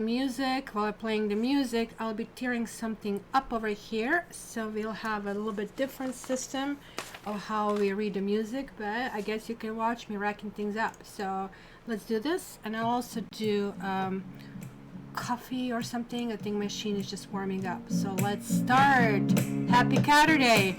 music. While I'm playing the music, I'll be tearing something up over here, so we'll have a little bit different system of how we read the music, but I guess you can watch me racking things up. So let's do this, and I'll also do coffee or something. I think my machine is just warming up, so let's start. Happy CATURDAY.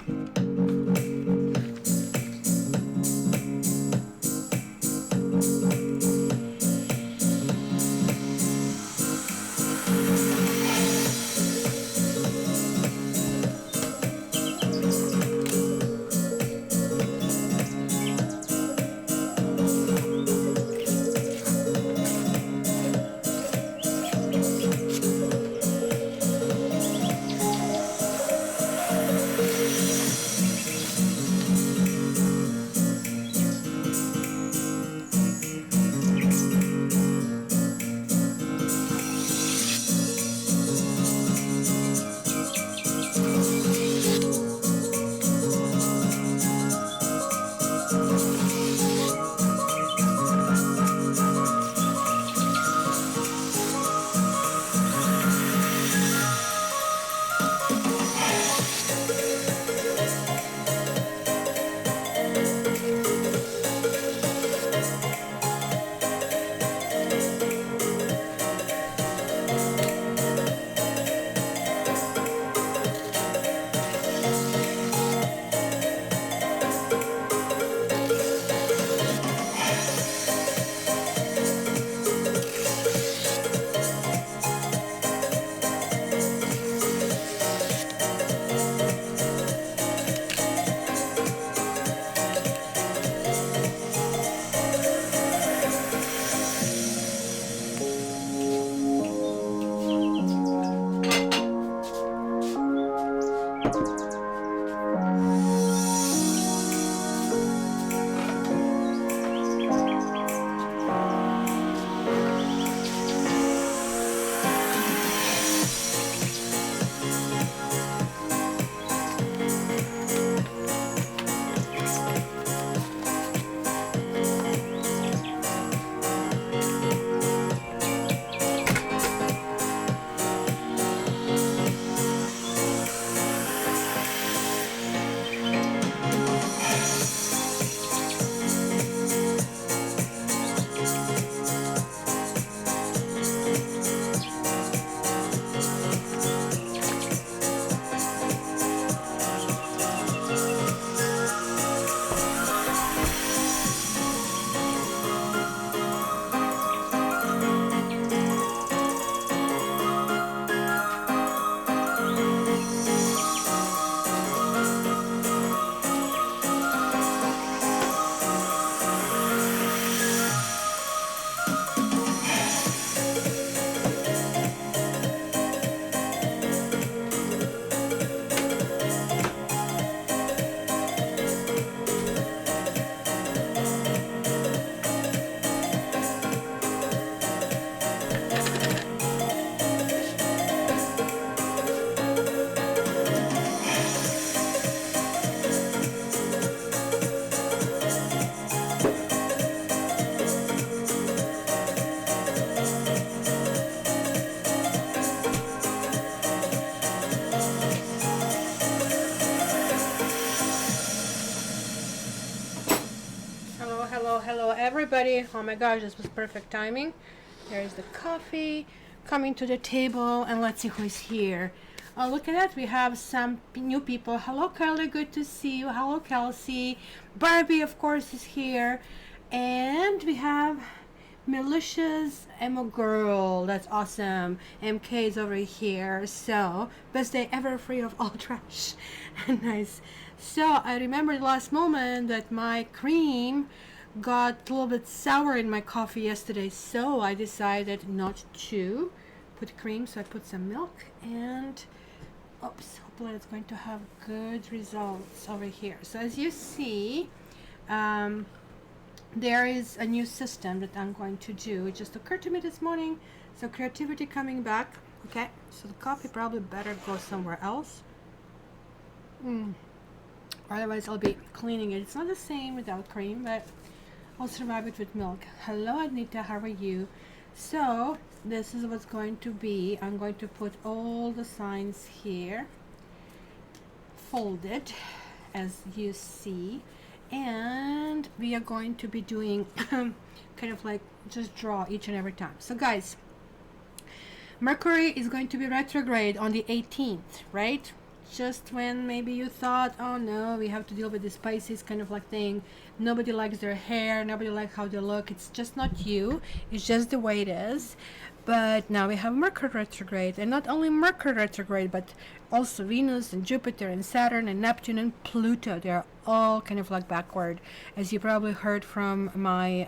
Hello everybody. Oh my gosh, this was perfect timing. There's the coffee coming to the table, and let's see who is here. Oh, look at that, we have some new people. Hello Carly, good to see you. Hello Kelsey. Barbie, of course, is here. And we have Malicious Emo Girl. That's awesome. MK is over here. So, best day ever, free of all trash. Nice. So, I remember the last moment that my cream got a little bit sour in my coffee yesterday, so I decided not to put cream, so I put some milk, and oops, hopefully it's going to have good results over here. So as you see, there is a new system that I'm going to do. It just occurred to me this morning, so creativity coming back. Okay, so the coffee probably better go somewhere else. Otherwise I'll be cleaning it. It's not the same without cream, but I'll survive it with milk. Hello Anita, how are you? So this is what's going to be. I'm going to put all the signs here, folded, as you see, and we are going to be doing kind of like just draw each and every time. So guys, Mercury is going to be retrograde on the 18th, right? Just when maybe you thought, oh no, we have to deal with this Pisces kind of like thing. Nobody likes their hair, nobody likes how they look. It's just not you. It's just the way it is. But now we have Mercury retrograde, and not only Mercury retrograde, but also Venus and Jupiter and Saturn and Neptune and Pluto. They're all kind of like backward, as you probably heard from my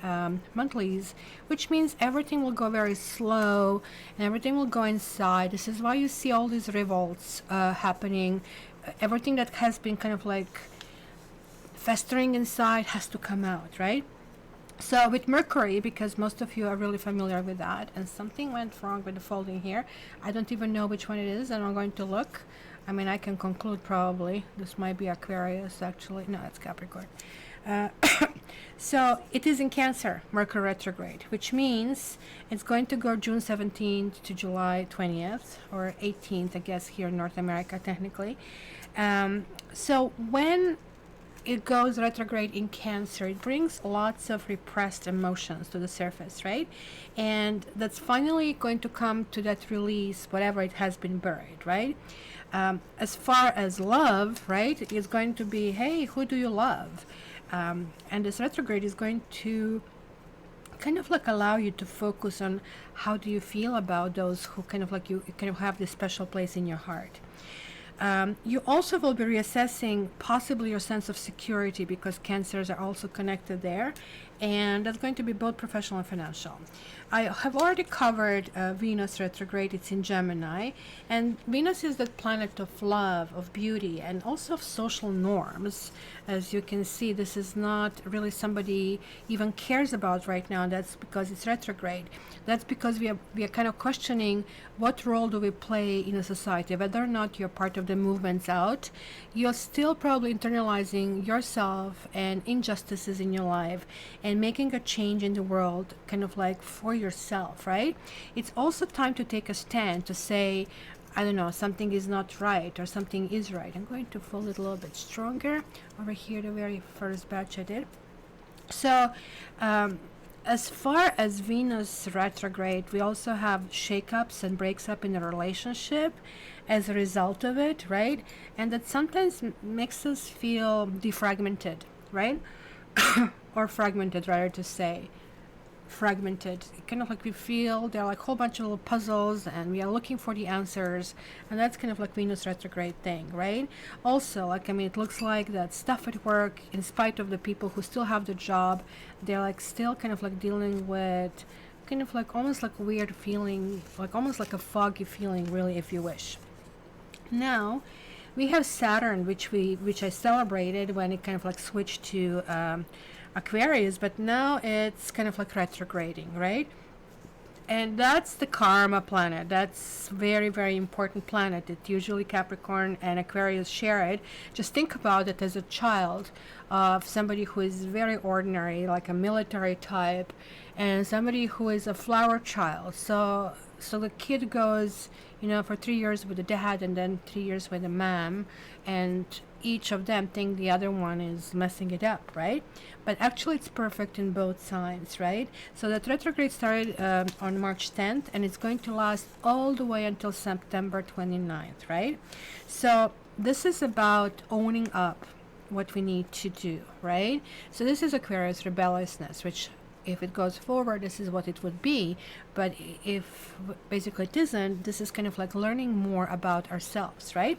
monthlies, which means everything will go very slow and everything will go inside. This is why you see all these revolts happening. Everything that has been kind of like festering inside has to come out, right? So with Mercury, because most of you are really familiar with that, and something went wrong with the folding here. I don't even know which one it is, and I'm going to look. I mean, I can conclude probably. This might be Aquarius, actually. No, it's Capricorn. Uh, so it is in Cancer, Mercury retrograde, which means it's going to go June 17th to July 20th, or 18th, I guess, here in North America, technically. So when it goes retrograde in Cancer, it brings lots of repressed emotions to the surface, right? And that's finally going to come to that release, whatever it has been buried, right? As far as love, right, it's going to be, hey, who do you love? And this retrograde is going to kind of like allow you to focus on how do you feel about those who kind of like you kind of have this special place in your heart. You also will be reassessing possibly your sense of security, because Cancers are also connected there, and that's going to be both professional and financial. I have already covered Venus retrograde. It's in Gemini, and Venus is the planet of love, of beauty, and also of social norms. As you can see, this is not really somebody even cares about right now. That's because it's retrograde. That's because we are kind of questioning what role do we play in a society. Whether or not you're part of the movements out, you're still probably internalizing yourself and injustices in your life and making a change in the world kind of like for yourself, right? It's also time to take a stand, to say, I don't know, something is not right or something is right. I'm going to fold it a little bit stronger over here, the very first batch I did. So as far as Venus retrograde, we also have shakeups and breaks up in a relationship as a result of it, right? And that sometimes makes us feel defragmented, right? Or fragmented, rather to say. Fragmented. Kind of like we feel there are like a whole bunch of little puzzles and we are looking for the answers, and that's kind of like Venus retrograde thing, right? Also, like, I mean, it looks like that stuff at work, in spite of the people who still have the job, they're like still kind of like dealing with kind of like almost like a weird feeling, like almost like a foggy feeling, really, if you wish. Now we have Saturn, which I celebrated when it kind of like switched to Aquarius, but now it's kind of like retrograding, right? And that's the karma planet. That's very, very important planet. It usually Capricorn and Aquarius share it. Just think about it as a child of somebody who is very ordinary, like a military type, and somebody who is a flower child. So the kid goes, you know, for 3 years with the dad and then 3 years with the mom, and each of them think the other one is messing it up, right? But actually it's perfect in both signs, right? So that retrograde started on March 10th, and it's going to last all the way until September 29th, right? So this is about owning up what we need to do, right? So this is Aquarius rebelliousness, which if it goes forward, this is what it would be. But if basically it isn't, this is kind of like learning more about ourselves, right?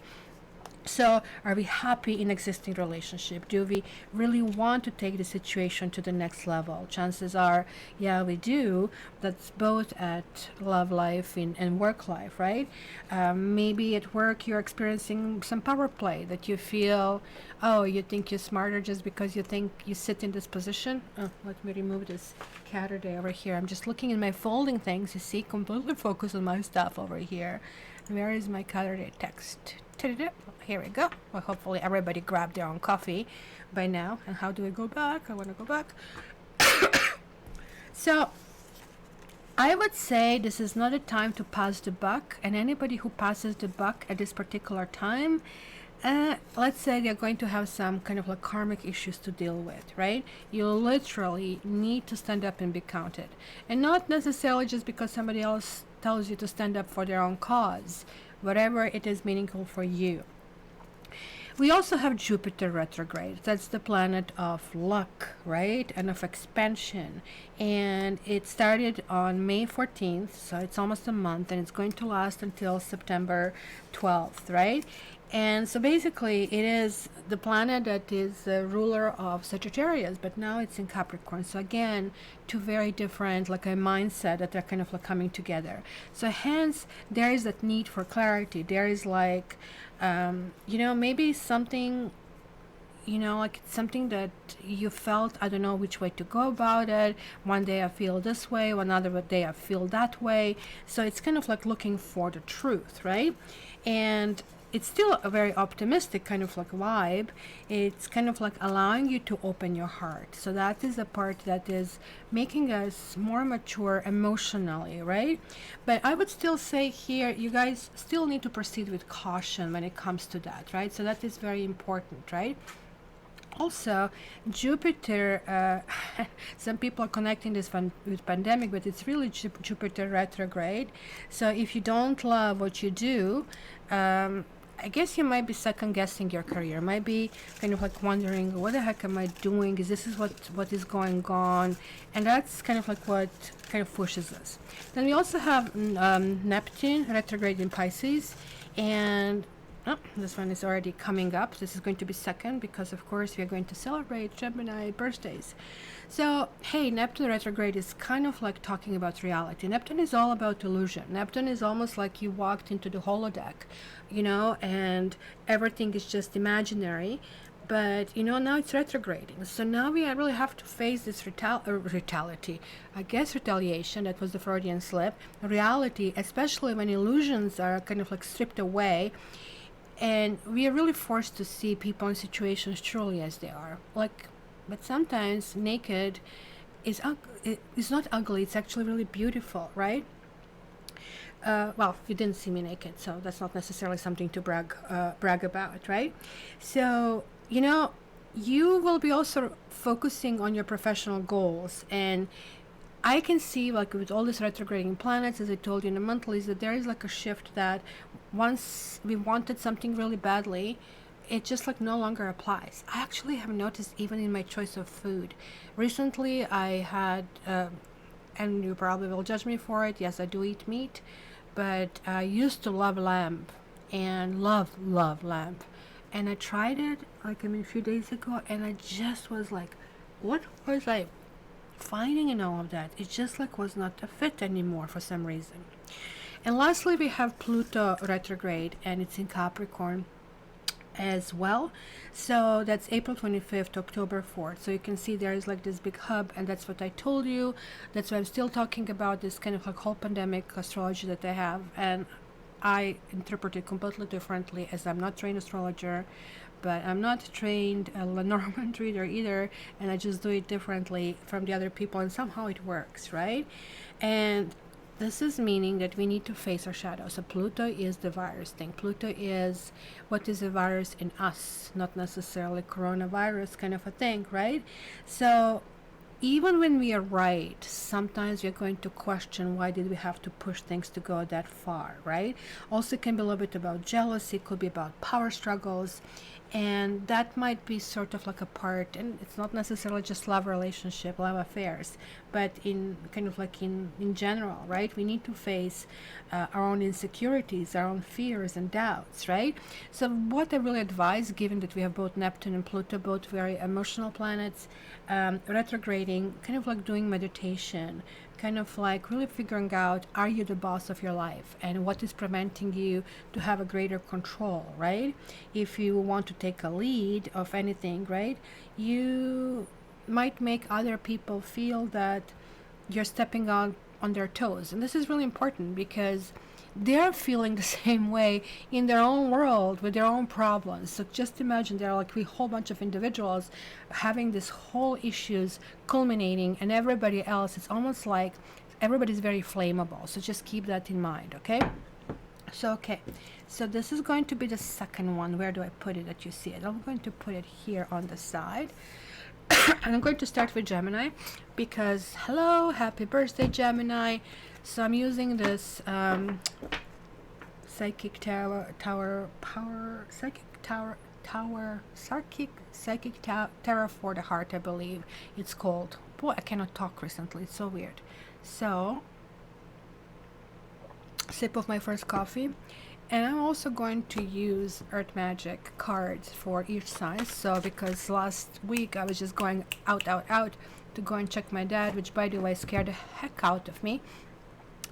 So are we happy in existing relationship? Do we really want to take the situation to the next level? Chances are, yeah, we do. That's both at love life and work life, right? Maybe at work you're experiencing some power play that you feel, oh, you think you're smarter just because you think you sit in this position. Oh, let me remove this CATURDAY over here. I'm just looking in my folding things. You see, completely focus on my stuff over here. Where is my CATURDAY text? Here we go. Well, hopefully everybody grabbed their own coffee by now. And how do I go back? I want to go back. So I would say this is not a time to pass the buck, and anybody who passes the buck at this particular time, let's say they're going to have some kind of like karmic issues to deal with, right? You literally need to stand up and be counted, and not necessarily just because somebody else tells you to stand up for their own cause, whatever it is meaningful for you. We also have Jupiter retrograde. That's the planet of luck, right? And of expansion. And it started on May 14th, so it's almost a month, and it's going to last until September 12th, right? And so basically, it is the planet that is the ruler of Sagittarius, but now it's in Capricorn. So again, two very different, like a mindset that are kind of like coming together. So hence, there is that need for clarity. There is like, maybe something, like something that you felt, I don't know which way to go about it. One day I feel this way, one other day I feel that way. So it's kind of like looking for the truth, right? And it's still a very optimistic kind of like vibe. It's kind of like allowing you to open your heart. So that is the part that is making us more mature emotionally, right? But I would still say here, you guys still need to proceed with caution when it comes to that, right? So that is very important, right? Also, Jupiter, some people are connecting this with pandemic, but it's really Jupiter retrograde. So if you don't love what you do, I guess you might be second guessing your career, might be kind of like wondering, what the heck am I doing? Is what is going on? And that's kind of like what kind of pushes us. Then we also have Neptune retrograde in Pisces, and this one is already coming up. This is going to be second because, of course, we are going to celebrate Gemini birthdays. So, hey, Neptune retrograde is kind of like talking about reality. Neptune is all about illusion. Neptune is almost like you walked into the holodeck, and everything is just imaginary. But, now it's retrograding. So now we really have to face this retaliation. That was the Freudian slip. Reality, especially when illusions are kind of like stripped away. And we are really forced to see people and situations truly as they are. But sometimes naked is it's not ugly. It's actually really beautiful, right? Well, you didn't see me naked, so that's not necessarily something to brag about, right? So you will be also focusing on your professional goals, and I can see, like, with all these retrograding planets, as I told you in the monthlies, that there is like a shift that once we wanted something really badly, it just like no longer applies. I actually have noticed even in my choice of food. Recently, I had, and you probably will judge me for it, yes, I do eat meat, but I used to love lamb and love lamb. And I tried it like a few days ago, and I just was like, what was I finding in all of that? It just like was not a fit anymore for some reason. And lastly, we have Pluto retrograde, and it's in Capricorn as well. So that's April 25th to October 4th. So you can see there is like this big hub, and that's what I told you. That's why I'm still talking about this kind of like whole pandemic astrology that I have, and I interpret it completely differently, as I'm not trained astrologer, but I'm not trained a Lenormand reader either, and I just do it differently from the other people, and somehow it works, right? And this is meaning that we need to face our shadow. So Pluto is the virus thing. Pluto is what is a virus in us, not necessarily coronavirus kind of a thing, right? So even when we are right, sometimes we're going to question, why did we have to push things to go that far, right? Also, it can be a little bit about jealousy, it could be about power struggles, and that might be sort of like a part, and it's not necessarily just love relationship, love affairs, but in kind of like in general, right? We need to face our own insecurities, our own fears and doubts, right? So what I really advise, given that we have both Neptune and Pluto, both very emotional planets, retrograding, kind of like doing meditation, kind of like really figuring out, are you the boss of your life, and what is preventing you to have a greater control, right? If you want to take a lead of anything, right, you might make other people feel that you're stepping on their toes. And this is really important because they're feeling the same way in their own world with their own problems. So just imagine there are like a whole bunch of individuals having this whole issues culminating, and everybody else, it's almost like everybody's very flammable, so just keep that in mind, okay? So okay, so this is going to be the second one. Where do I put it that you see it? I'm going to put it here on the side. And I'm going to start with Gemini because, hello, happy birthday, Gemini. So I'm using this psychic tower for the heart, I believe it's called. Boy, I cannot talk recently, it's so weird. So sip of my first coffee, and I'm also going to use Earth Magic cards for each sign. So because last week I was just going out to go and check my dad, which by the way scared the heck out of me.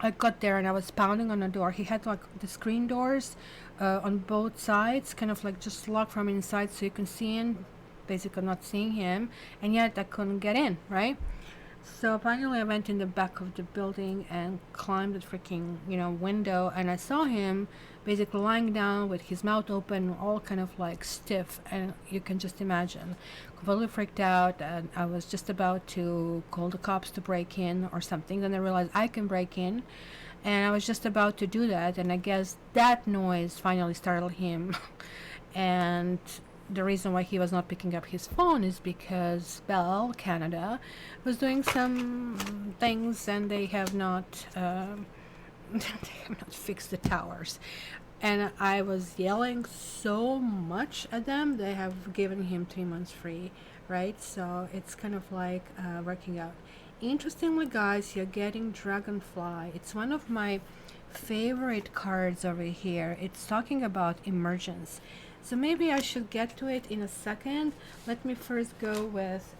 I got there and I was pounding on the door. He had like the screen doors on both sides, kind of like just locked from inside so you can see him, basically not seeing him, and yet I couldn't get in, right? So finally I went in the back of the building and climbed the freaking, window, and I saw him basically lying down with his mouth open, all kind of like stiff, and you can just imagine. Completely freaked out, and I was just about to call the cops to break in or something. Then I realized I can break in, and I was just about to do that, and I guess that noise finally startled him. And the reason why he was not picking up his phone is because Bell Canada was doing some things, and they have not fixed the towers. And I was yelling so much at them. They have given him 3 months free, right? So it's kind of like working out. Interestingly, guys, you're getting Dragonfly. It's one of my favorite cards over here. It's talking about emergence. So maybe I should get to it in a second. Let me first go with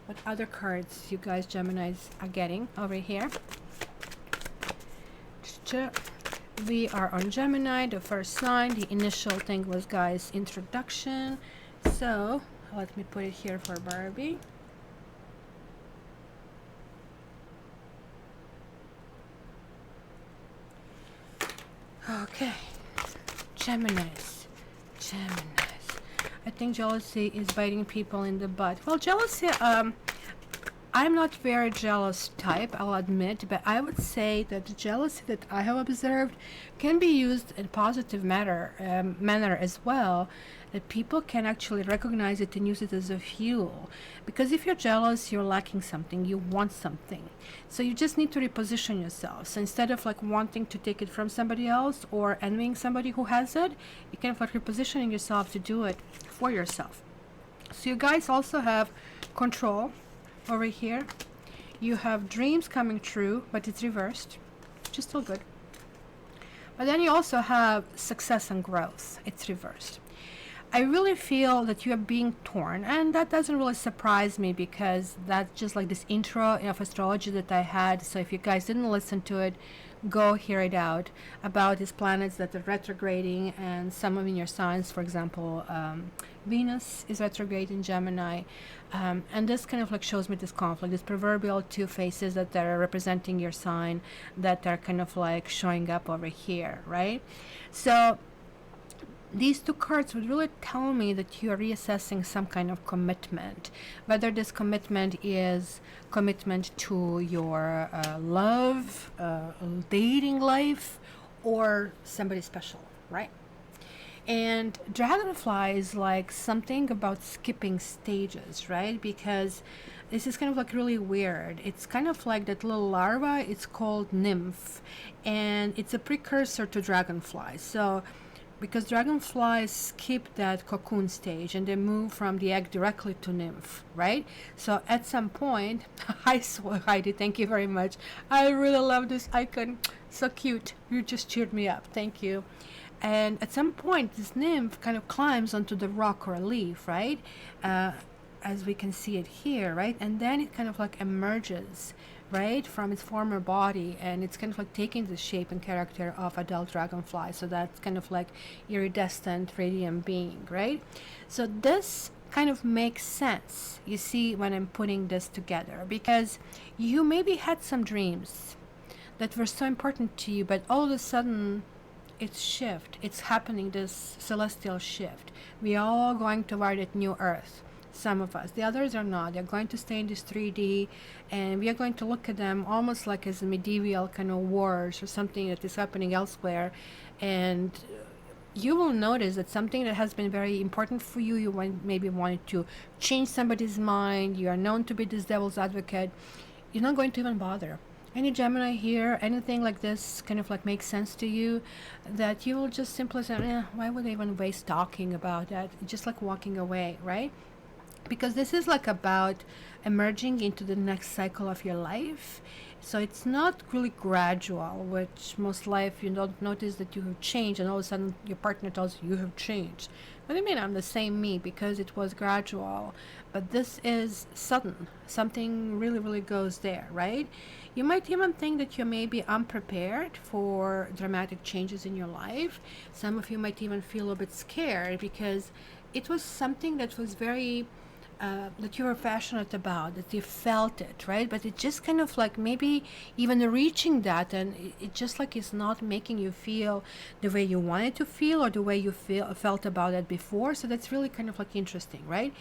what other cards you guys Geminis are getting over here. We are on Gemini, the first sign. The initial thing was, guys, introduction. So let me put it here for Barbie. Okay, Geminis. I think jealousy is biting people in the butt. Well, jealousy, I'm not very jealous type, I'll admit, but I would say that the jealousy that I have observed can be used in positive manner as well, that people can actually recognize it and use it as a fuel. Because if you're jealous, you're lacking something, you want something. So you just need to reposition yourself. So instead of like wanting to take it from somebody else or envying somebody who has it, you can like repositioning yourself to do it for yourself. So you guys also have control. Over here you have dreams coming true, but it's reversed, which is still good. But then you also have success and growth. It's reversed. I really feel that you are being torn, and that doesn't really surprise me because that's just like this intro of astrology that I had. So if you guys didn't listen to it, go hear it out about these planets that are retrograding, and some of in your signs. For example, Venus is retrograde in Gemini, and this kind of like shows me this conflict, this proverbial two faces that are representing your sign, that are kind of like showing up over here, right? So these two cards would really tell me that you are reassessing some kind of commitment, whether this commitment is commitment to your love, dating life, or somebody special, right? And Dragonfly is like something about skipping stages, right? Because this is kind of like really weird. It's kind of like that little larva. It's called nymph, and it's a precursor to Dragonfly. So because dragonflies skip that cocoon stage and they move from the egg directly to nymph, right? So at some point, I swear, Heidi, thank you very much. I really love this icon. So cute. You just cheered me up. Thank you. And at some point, this nymph kind of climbs onto the rock or a leaf, right? As we can see it here, right? And then it kind of like emerges, right, from its former body, and it's kind of like taking the shape and character of adult dragonfly. So that's kind of like iridescent radiant being, right? So this kind of makes sense, you see, when I'm putting this together, because you maybe had some dreams that were so important to you, but all of a sudden it's happening, this celestial shift. We are all going toward that new earth, some of us. The others are not. They're going to stay in this 3D, and we are going to look at them almost like as a medieval kind of wars or something that is happening elsewhere. And you will notice that something that has been very important for you, maybe wanted to change somebody's mind, you are known to be this devil's advocate, you're not going to even bother. Any Gemini here, anything like this kind of like makes sense to you, that you will just simply say, why would I even waste talking about that? Just like walking away, right? Because this is like about emerging into the next cycle of your life. So it's not really gradual, which most life you don't notice that you have changed, and all of a sudden your partner tells you have changed. What do you mean I'm the same me? Because it was gradual. But this is sudden. Something really, really goes there, right? You might even think that you may be unprepared for dramatic changes in your life. Some of you might even feel a bit scared because it was something that was very that you were passionate about, that you felt it, right? But it just kind of like maybe even reaching that, and it just like is not making you feel the way you wanted to feel or the way you felt about it before. So that's really kind of like interesting, right?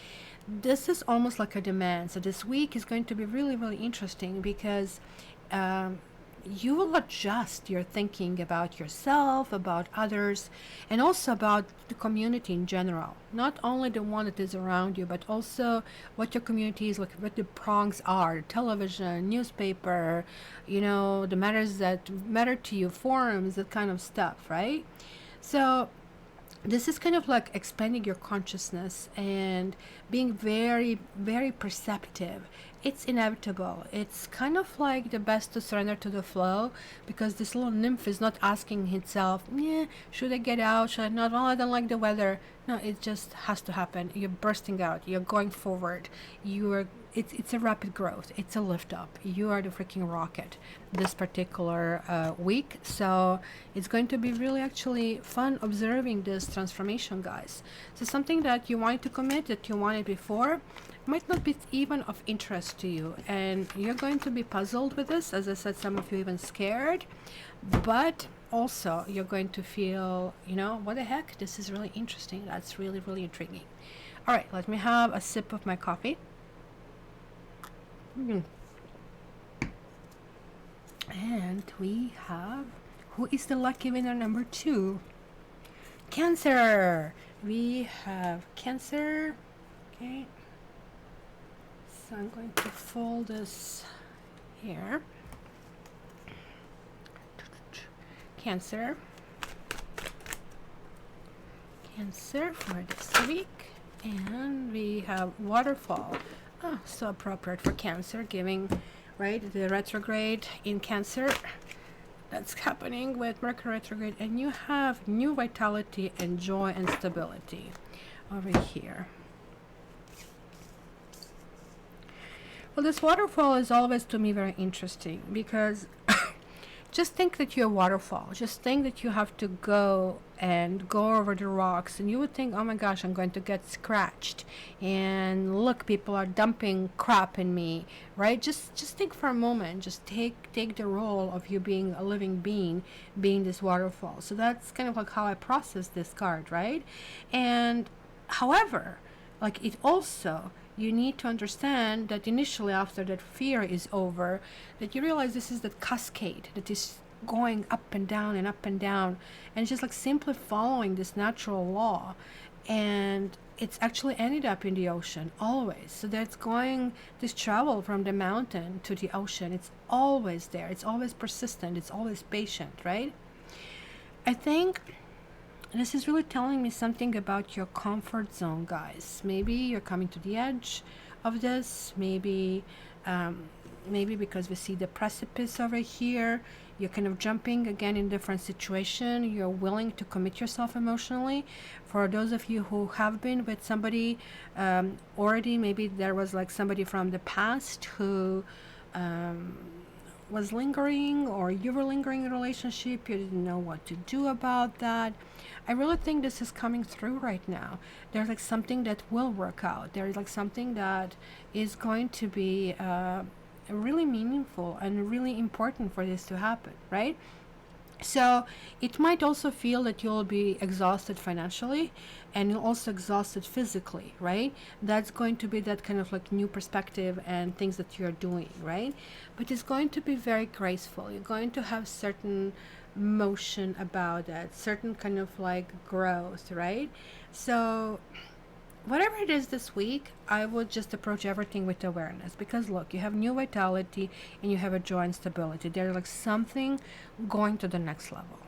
This is almost like a demand. So this week is going to be really, really interesting because you will adjust your thinking about yourself, about others, and also about the community in general. Not only the one that is around you, but also what your community is like, what the prongs are: television, newspaper, the matters that matter to you, forums, that kind of stuff, right? So this is kind of like expanding your consciousness and being very, very perceptive. It's inevitable. It's kind of like the best to surrender to the flow, because this little nymph is not asking itself, should I get out? Should I not? Oh, I don't like the weather. No, it just has to happen. You're bursting out. You're going forward. It's a rapid growth. It's a lift up. You are the freaking rocket this particular week. So it's going to be really actually fun observing this transformation, guys. So something that you wanted to commit, that you wanted before, might not be even of interest to you, and you're going to be puzzled with this. As I said, some of you even scared, but also you're going to feel, what the heck, this is really interesting. That's really, really intriguing. All right, let me have a sip of my coffee. And we have, who is the lucky winner number 2? Cancer. We have Cancer. Okay, so I'm going to fold this here. Cancer for this week. And we have Waterfall. Oh, so appropriate for Cancer, giving, right, the retrograde in Cancer that's happening with Mercury retrograde. And you have new vitality and joy and stability over here. Well, this Waterfall is always to me very interesting, because just think that you're a waterfall. Just think that you have to go over the rocks, and you would think, oh my gosh, I'm going to get scratched, and look, people are dumping crap in me, right? Just think for a moment. Just take the role of you being a living being this waterfall. So that's kind of like how I process this card, right? And however, like, it also, you need to understand that initially, after that fear is over, that you realize this is that cascade that is going up and down and up and down, and it's just like simply following this natural law, and it's actually ended up in the ocean always. So that's going, this travel from the mountain to the ocean, it's always there, it's always persistent, it's always patient, right? I think this is really telling me something about your comfort zone, guys. Maybe you're coming to the edge of this. Maybe because we see the precipice over here, you're kind of jumping again in different situation. You're willing to commit yourself emotionally. For those of you who have been with somebody already, maybe there was like somebody from the past who was lingering, or you were lingering in a relationship, you didn't know what to do about that. I really think this is coming through right now. There's like something that will work out. There's like something that is going to be really meaningful and really important for this to happen, right? So it might also feel that you'll be exhausted financially and you're also exhausted physically, right? That's going to be that kind of like new perspective and things that you're doing, right? But it's going to be very graceful. You're going to have certain motion about it, certain kind of like growth, right? So whatever it is this week, I would just approach everything with awareness, because look, you have new vitality and you have a joy and stability. There's like something going to the next level.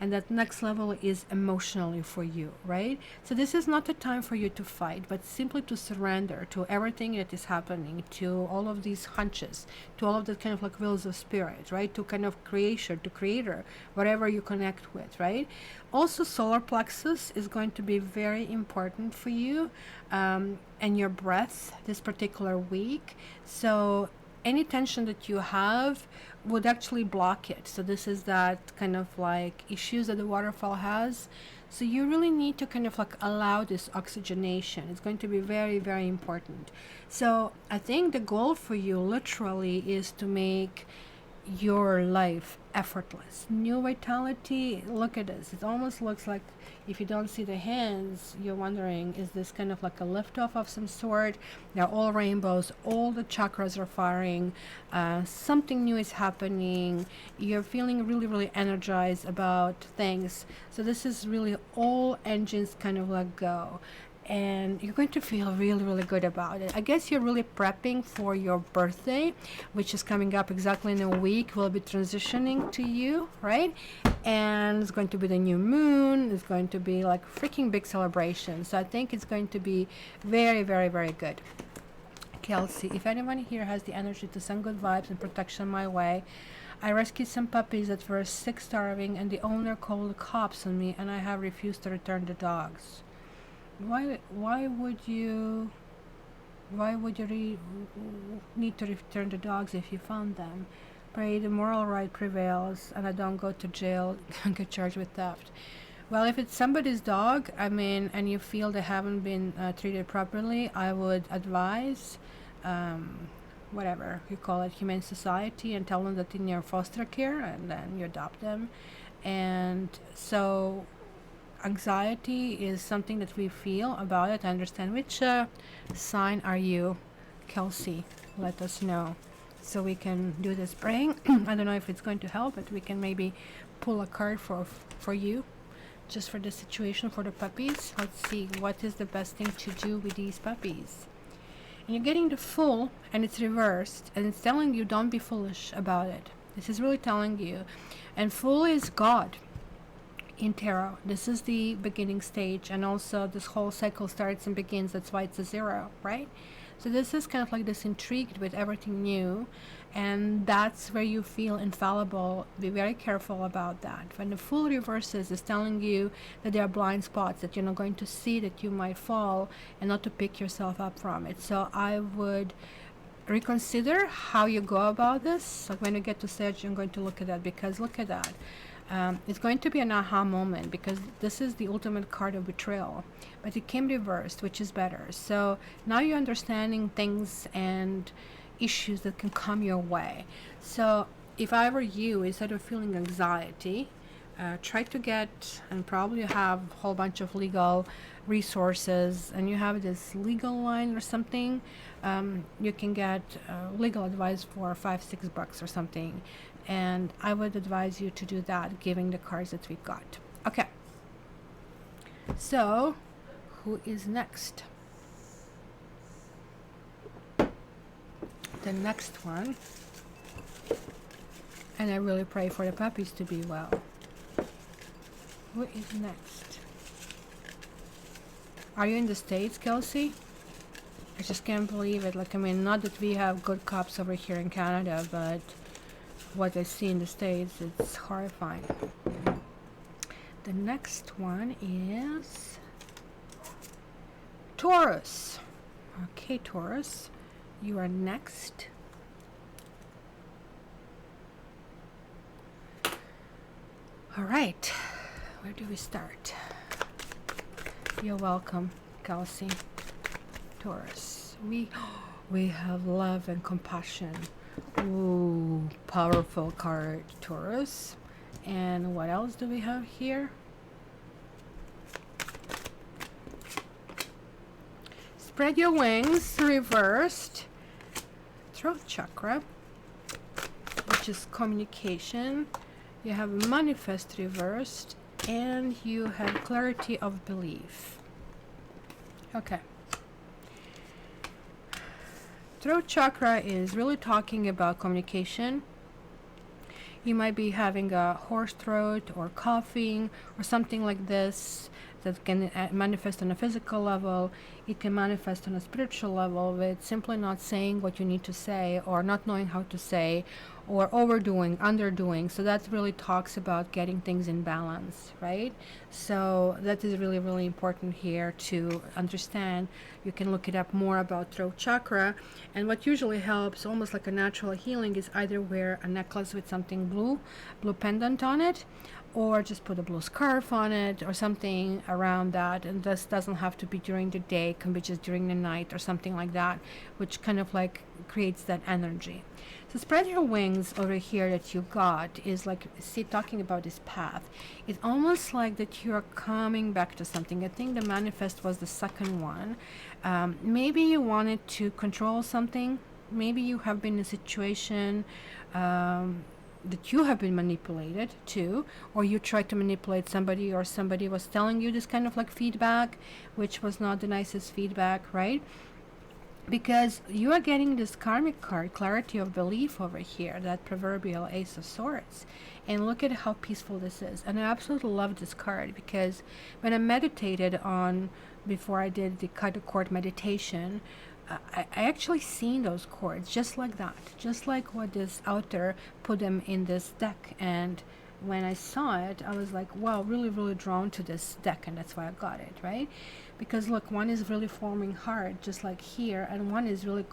And that next level is emotionally for you, right? So this is not a time for you to fight, but simply to surrender to everything that is happening, to all of these hunches, to all of the kind of like wills of spirit, right? To kind of creation, to creator, whatever you connect with, right? Also, solar plexus is going to be very important for you, and your breath this particular week. So any tension that you have would actually block it. So this is that kind of like issues that the waterfall has. So you really need to kind of like allow this oxygenation. It's going to be very, very important. So I think the goal for you literally is to make your life effortless. New vitality. Look at this. It almost looks like, if you don't see the hands, you're wondering, is this kind of like a lift off of some sort? They're all rainbows. All the chakras are firing. Something new is happening. You're feeling really, really energized about things. So this is really all engines kind of like go. And you're going to feel really, really good about it. I guess you're really prepping for your birthday, which is coming up exactly in a week. We'll be transitioning to you, right? And it's going to be the new moon. It's going to be like freaking big celebration. So I think it's going to be very, very, very good. Kelsey, if anyone here has the energy to send good vibes and protection my way, I rescued some puppies that were sick, starving, and the owner called the cops on me, and I have refused to return the dogs. Why would you need to return the dogs if you found them? Pray the moral right prevails and I don't go to jail and get charged with theft. Well, if it's somebody's dog, I mean, and you feel they haven't been treated properly, I would advise whatever you call it, humane society, and tell them that in your foster care, and then you adopt them. And so anxiety is something that we feel about it. I understand. Which sign are you, Kelsey? Let us know so we can do this praying. I don't know if it's going to help, but we can maybe pull a card for you, just for the situation, for the puppies. Let's see what is the best thing to do with these puppies. And you're getting the Fool, and it's reversed, and it's telling you don't be foolish about it. This is really telling you. And Fool is God in tarot. This is the beginning stage, and also this whole cycle starts and begins. That's why it's a 0, right? So this is kind of like this intrigued with everything new, and that's where you feel infallible. Be very careful about that. When the Fool reverses, is telling you that there are blind spots that you're not going to see, that you might fall, and not to pick yourself up from it. So I would reconsider how you go about this. Like when you get to stage, I'm going to look at that, because look at that. It's going to be an aha moment, because this is the ultimate card of betrayal, but it came reversed, which is better. So now you're understanding things and issues that can come your way. So if I were you, instead of feeling anxiety, try to get, and probably have a whole bunch of legal resources, and you have this legal line or something. You can get legal advice for $5-6 or something, and I would advise you to do that, given the cards that we've got. Okay, so who is next? The next one, and I really pray for the puppies to be well. Who is next? Are you in the States, Kelsey? I just can't believe it. Like, I mean, not that we have good cops over here in Canada, but what I see in the States, it's horrifying. The next one is Taurus. Okay, Taurus, you are next. All right, where do we start? You're welcome, Kelsey. Taurus, we have love and compassion. Ooh, powerful card, Taurus. And what else do we have here? Spread your wings, reversed. Throat chakra, which is communication. You have manifest reversed, and you have clarity of belief. Okay. Throat chakra is really talking about communication. You might be having a hoarse throat or coughing or something like this that can manifest on a physical level. It can manifest on a spiritual level with simply not saying what you need to say, or not knowing how to say, or overdoing, underdoing. So that really talks about getting things in balance, right? So that is really, really important here to understand. You can look it up more about throat chakra. And what usually helps, almost like a natural healing, is either wear a necklace with something blue pendant on it, or just put a blue scarf on it or something around that. And this doesn't have to be during the day, it can be just during the night or something like that, which kind of like creates that energy. So spread your wings over here that you got is like, see, talking about this path. It's almost like that you're coming back to something. I think the manifest was the second one. Maybe you wanted to control something. Maybe you have been in a situation that you have been manipulated too, or you tried to manipulate somebody, or somebody was telling you this kind of like feedback, which was not the nicest feedback, right? Because you are getting this karmic card, clarity of belief over here, that proverbial Ace of Swords. And look at how peaceful this is. And I absolutely love this card, because when I meditated on, before I did the cut cord meditation, I actually seen those chords just like that, just like what this author put them in this deck. And when I saw it, I was like, wow, really, really drawn to this deck, and that's why I got it, right? Because look, one is really forming heart, just like here, and one is really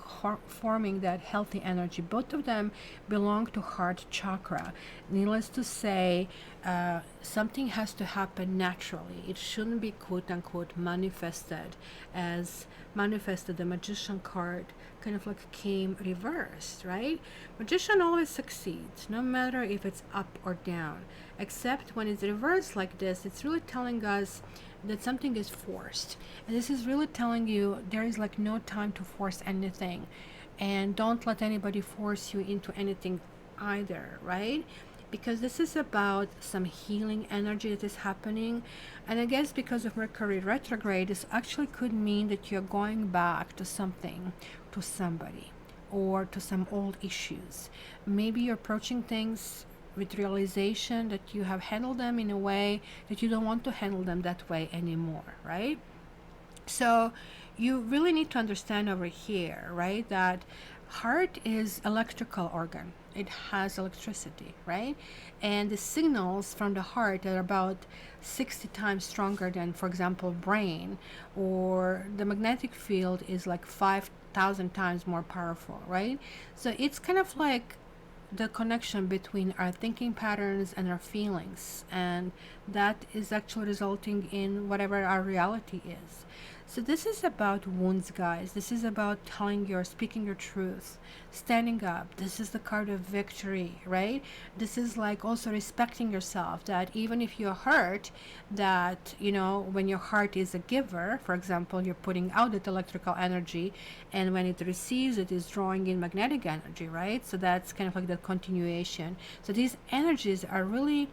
forming that healthy energy. Both of them belong to heart chakra. Needless to say, something has to happen naturally. It shouldn't be quote unquote manifested, as manifested the Magician card kind of like came reversed, right? Magician always succeeds, no matter if it's up or down, except when it's reversed like this. It's really telling us that something is forced, and this is really telling you there is like no time to force anything, and don't let anybody force you into anything either, right? Because this is about some healing energy that is happening. And I guess because of Mercury retrograde, this actually could mean that you're going back to something, to somebody, or to some old issues. Maybe you're approaching things with realization that you have handled them in a way that you don't want to handle them that way anymore, right? So you really need to understand over here, right, that heart is electrical organ. It has electricity, right? And the signals from the heart are about 60 times stronger than, for example, brain, or the magnetic field is like 5,000 times more powerful, right? So it's kind of like the connection between our thinking patterns and our feelings, and that is actually resulting in whatever our reality is. So this is about wounds, guys. This is about speaking your truth, standing up. This is the card of victory, right? This is like also respecting yourself, that even if you're hurt, that, you know, when your heart is a giver, for example, you're putting out that electrical energy, and when it receives, it is drawing in magnetic energy, right? So that's kind of like the continuation. So these energies are really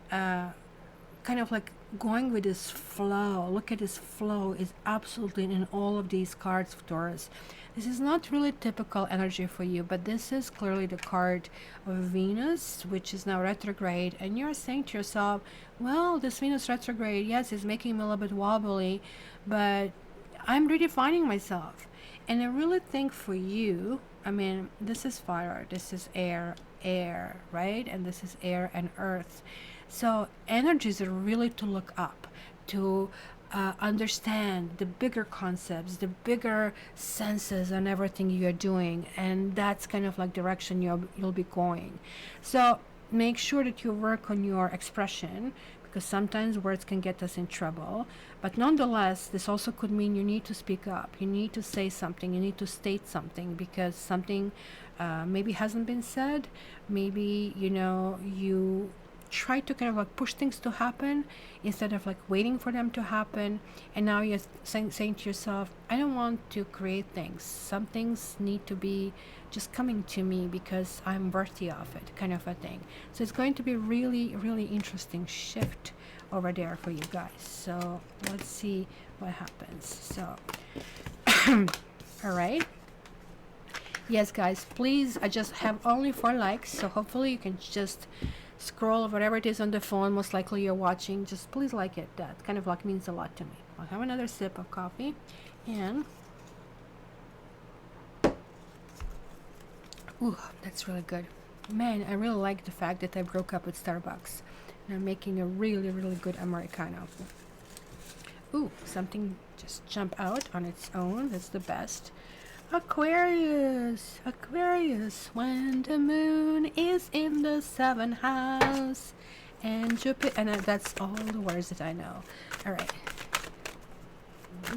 kind of like going with this flow. Look at this flow is absolutely in all of these cards, Taurus. This is not really typical energy for you, but this is clearly the card of Venus, which is now retrograde, and you're saying to yourself, well, this Venus retrograde, yes, is making me a little bit wobbly, but I'm redefining myself. And I really think for you, I mean, this is fire, this is air, right? And this is air and earth. So energies are really to look up, to understand the bigger concepts, the bigger senses and everything you're doing. And that's kind of like direction you'll be going. So make sure that you work on your expression, because sometimes words can get us in trouble. But nonetheless, this also could mean you need to speak up. You need to say something. You need to state something, because something maybe hasn't been said. Maybe, you know, you try to kind of like push things to happen instead of like waiting for them to happen. And now you're saying to yourself, I don't want to create things. Some things need to be just coming to me because I'm worthy of it, kind of a thing. So it's going to be really, really interesting shift over there for you guys. So let's see what happens. So all right. Yes, guys, please, I just have only 4 likes, so hopefully you can just scroll whatever it is on the phone. Most likely you're watching. Just please like it. That kind of like means a lot to me. I'll have another sip of coffee. And ooh, that's really good. Man, I really like the fact that I broke up with Starbucks. And I'm making a really, really good Americano. Ooh, something just jumped out on its own. That's the best. Aquarius, Aquarius, when the moon is in the 7th house, and Jupiter, and that's all the words that I know. All right,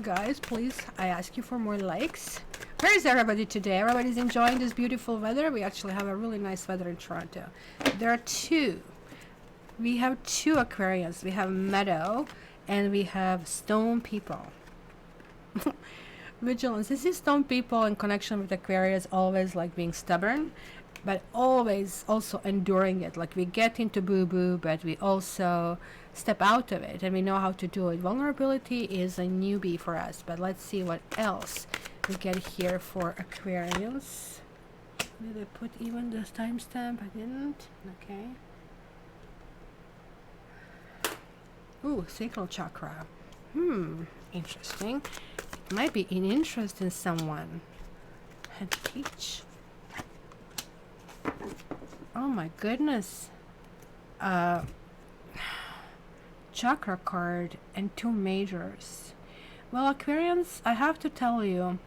guys, please, I ask you for more likes. Where is everybody today? Everybody's enjoying this beautiful weather. We actually have a really nice weather in Toronto. There are 2. We have 2 Aquarians. We have Meadow, and we have Stone People. Vigilance. This is Stone People in connection with Aquarius, always like being stubborn, but always also enduring it. Like we get into boo-boo, but we also step out of it, and we know how to do it. Vulnerability is a newbie for us, but let's see what else we get here for Aquarius. Did I put even the timestamp? I didn't. Okay. Ooh, sacral chakra. Interesting. Might be in interest in someone. Head teach. Oh my goodness. Chakra card and 2 majors. Well, Aquarians, I have to tell you,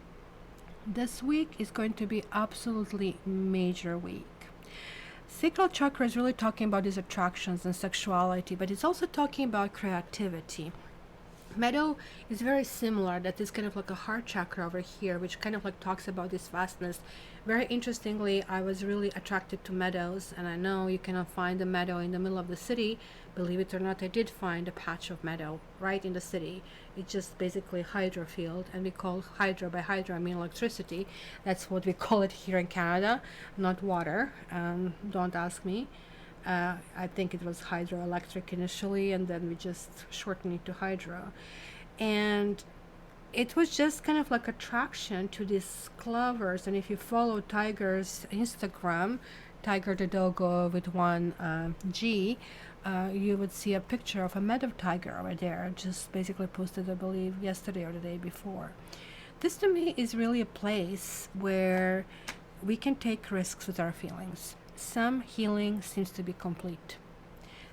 this week is going to be absolutely major week. Sacral chakra is really talking about these attractions and sexuality, but it's also talking about creativity. Meadow is very similar. That is kind of like a heart chakra over here, which kind of like talks about this vastness. Very interestingly, I was really attracted to meadows, and I know you cannot find a meadow in the middle of the city. Believe it or not, I did find a patch of meadow right in the city. It's just basically hydro field, and we call hydro, by hydro I mean electricity. That's what we call it here in Canada, not water. Don't ask me. I think it was hydroelectric initially, and then we just shortened it to hydro. And it was just kind of like attraction to these clovers. And if you follow Tiger's Instagram, Tiger the doggo with 1 G, you would see a picture of a meadow tiger over there, just basically posted, I believe, yesterday or the day before. This to me is really a place where we can take risks with our feelings. Some healing seems to be complete.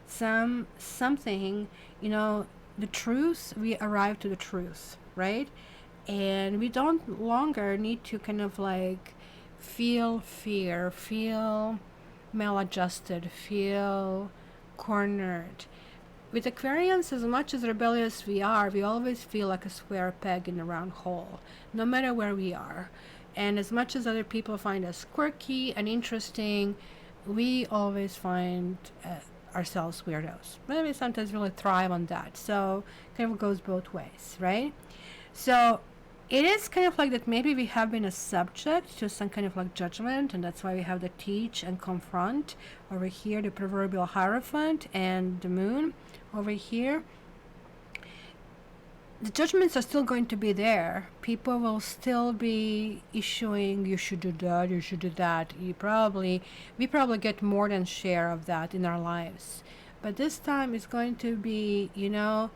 Something, you know, the truth, we arrive to the truth, right? And we don't longer need to kind of like feel fear, feel maladjusted, feel cornered. With Aquarians, as much as rebellious we are, we always feel like a square peg in a round hole, no matter where we are. And as much as other people find us quirky and interesting, we always find ourselves weirdos. Maybe sometimes really thrive on that. So kind of goes both ways, right? So it is kind of like that maybe we have been a subject to some kind of like judgment, and that's why we have the teach and confront over here, the proverbial Hierophant, and the moon over here. The judgments are still going to be there. People will still be issuing, you should do that, you should do that. We probably get more than share of that in our lives. But this time it's going to be, you know,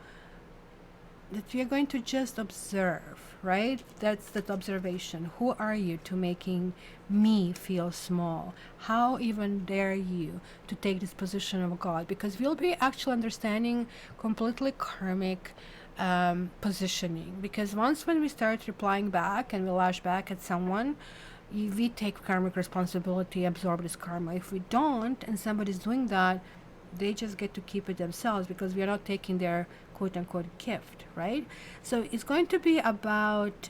that we are going to just observe, right? That's that observation. Who are you to making me feel small? How even dare you to take this position of God? Because we'll be actually understanding completely karmic positioning, because once when we start replying back and we lash back at someone, we take karmic responsibility, absorb this karma. If we don't, and somebody's doing that, they just get to keep it themselves, because we are not taking their quote-unquote gift, right? So it's going to be about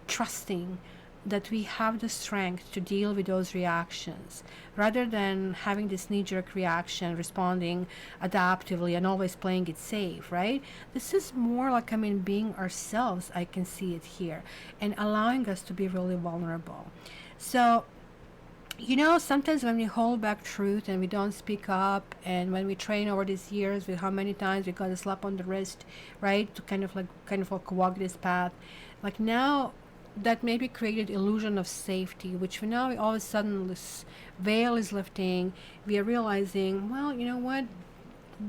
trusting that we have the strength to deal with those reactions rather than having this knee-jerk reaction, responding adaptively and always playing it safe, right? This is more like, I mean, being ourselves. I can see it here, and allowing us to be really vulnerable. So, you know, sometimes when we hold back truth and we don't speak up, and when we train over these years with how many times we got a slap on the wrist, right, to kind of like walk this path, like now that maybe created illusion of safety, which now all of a sudden this veil is lifting. We are realizing, well, you know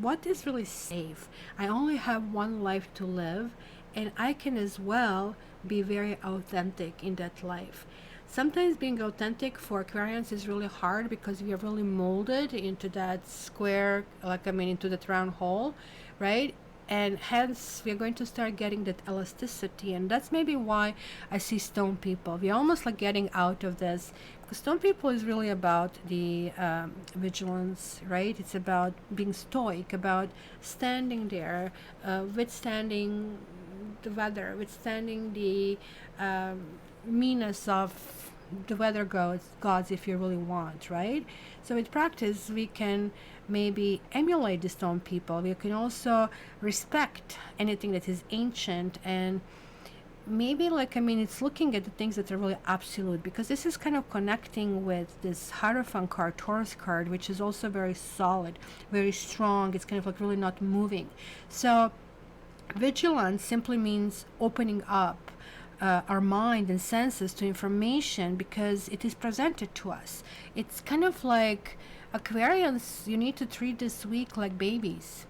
what is really safe? I only have one life to live, and I can as well be very authentic in that life. Sometimes being authentic for Aquarians is really hard because we are really molded into that square, like, I mean, into that round hole, right? And hence we are going to start getting that elasticity, and that's maybe why I see stone people. We're almost like getting out of this, because stone people is really about the vigilance, right? It's about being stoic, about standing there, withstanding the weather, withstanding the meanness of the weather gods, if you really want, right? So with practice we can maybe emulate the stone people. We can also respect anything that is ancient, and maybe, like, I mean, it's looking at the things that are really absolute, because this is kind of connecting with this Hierophant card, Taurus card, which is also very solid, very strong. It's kind of like really not moving. So vigilance simply means opening up our mind and senses to information because it is presented to us. It's kind of like Aquarians, you need to treat this week like babies.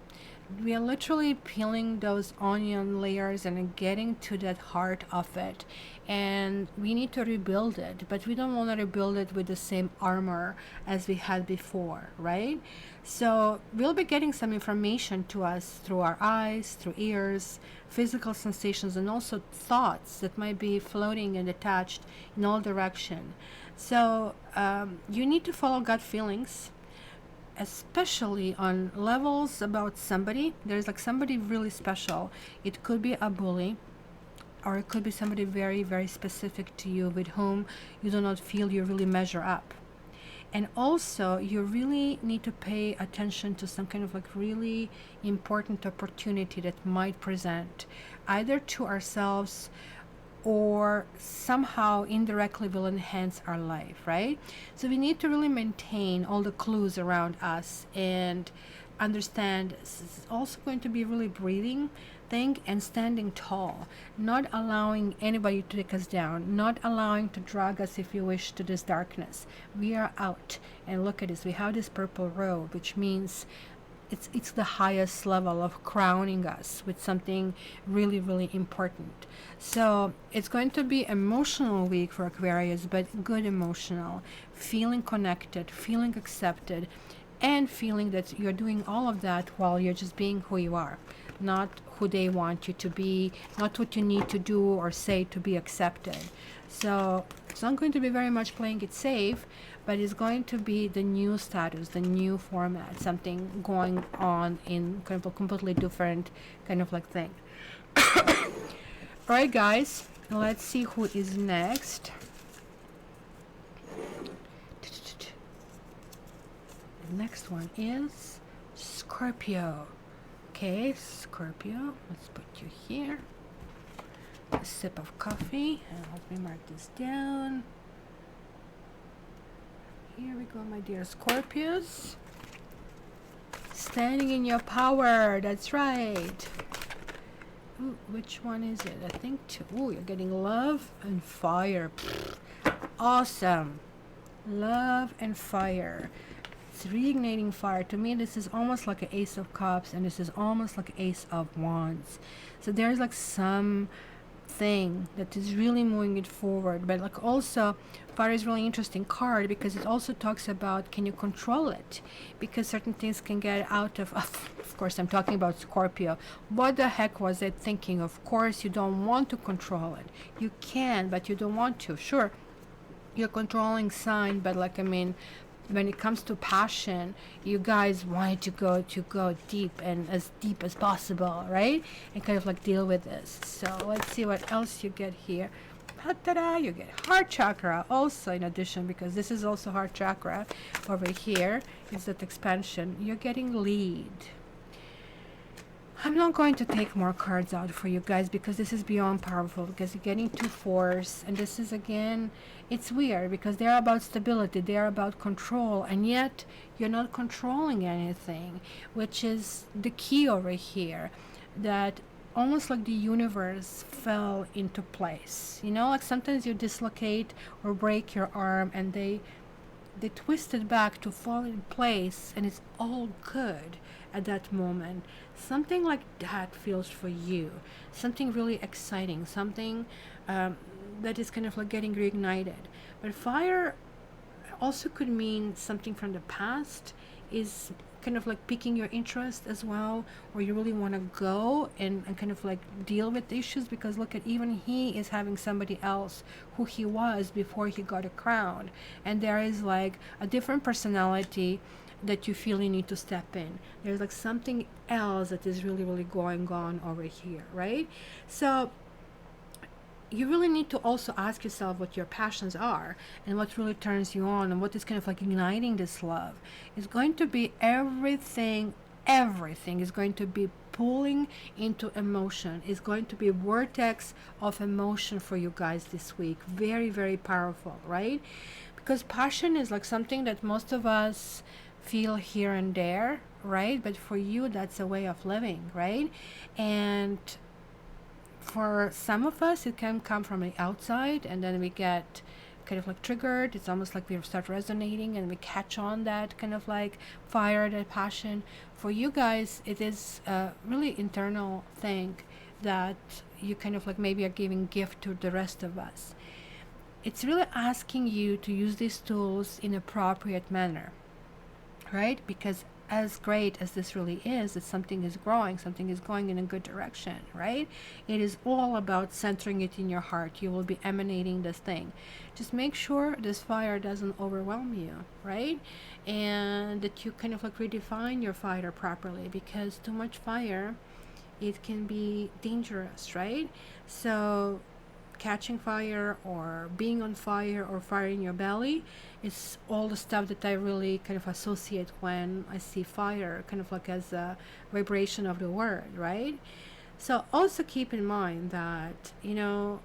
We are literally peeling those onion layers and getting to that heart of it, and we need to rebuild it, but we don't want to rebuild it with the same armor as we had before, right? So we'll be getting some information to us through our eyes, through ears, physical sensations, and also thoughts that might be floating and attached in all direction. So you need to follow gut feelings, especially on levels about somebody. There's like somebody really special. It could be a bully, or it could be somebody very, very specific to you with whom you do not feel you really measure up. And also you really need to pay attention to some kind of like really important opportunity that might present either to ourselves or somehow indirectly will enhance our life, right? So we need to really maintain all the clues around us and understand this is also going to be really breathing thing and standing tall, not allowing anybody to take us down, not allowing to drag us, if you wish, to this darkness. We are out, and look at this, we have this purple robe, which means it's the highest level of crowning us with something really, really important. So it's going to be emotional week for Aquarius, but good emotional, feeling connected, feeling accepted, and feeling that you're doing all of that while you're just being who you are, not who they want you to be, not what you need to do or say to be accepted. So it's not going to be very much playing it safe, but it's going to be the new status, the new format, something going on in kind of a completely different kind of like thing. Alright guys, let's see who is next. The next one is Scorpio. Okay, Scorpio, let's put you here. A sip of coffee, and let me mark this down. Here we go, my dear Scorpios. Standing in your power, that's right. Ooh, which one is it? I think two. Ooh, you're getting love and fire. Awesome. Love and fire. It's reigniting fire. To me, this is almost like an Ace of Cups, and this is almost like Ace of Wands. So there's like some thing that is really moving it forward, but like also fire is really interesting card because it also talks about, can you control it, because certain things can get out of course I'm talking about Scorpio. What the heck was I thinking? Of course you don't want to control it. You can, but you don't want to. Sure, you're controlling sign, but like, I mean, when it comes to passion, you guys wanted to go deep and as deep as possible, right? And kind of like deal with this. So let's see what else you get here. Ta-da! You get heart chakra also in addition, because this is also heart chakra. Over here is that expansion. You're getting lead. I'm not going to take more cards out for you guys because this is beyond powerful, because you're getting 2 4s, and this is, again, it's weird because they're about stability, they're about control, and yet you're not controlling anything, which is the key over here, that almost like the universe fell into place. You know, like sometimes you dislocate or break your arm and they twist it back to fall in place, and it's all good at that moment. Something like that feels for you, something really exciting, something that is kind of like getting reignited. But fire also could mean something from the past is kind of like piquing your interest as well, or you really want to go and kind of like deal with issues, because look at, even he is having somebody else who he was before he got a crown, and there is like a different personality that you feel you need to step in. There's like something else that is really going on over here, right? So you really need to also ask yourself what your passions are and what really turns you on and what is kind of like igniting this love. It's going to be everything is going to be pulling into emotion. It's going to be a vortex of emotion for you guys this week. Very powerful, right? Because passion is like something that most of us feel here and there, right? But for you, that's a way of living, right? And for some of us, it can come from the outside, and then we get kind of like triggered. It's almost like we start resonating and we catch on that kind of like fire, that passion. For you guys, it is a really internal thing that you kind of like maybe are giving gift to the rest of us. It's really asking you to use these tools in appropriate manner, right? Because as great as this really is, that something is growing, something is going in a good direction, right? It is all about centering it in your heart. You will be emanating this thing. Just make sure this fire doesn't overwhelm you, right? And that you kind of like redefine your fire properly, because too much fire, it can be dangerous, right? So catching fire or being on fire or fire in your belly is all the stuff that I really kind of associate when I see fire, kind of like as a vibration of the word, right? So also keep in mind that, you know,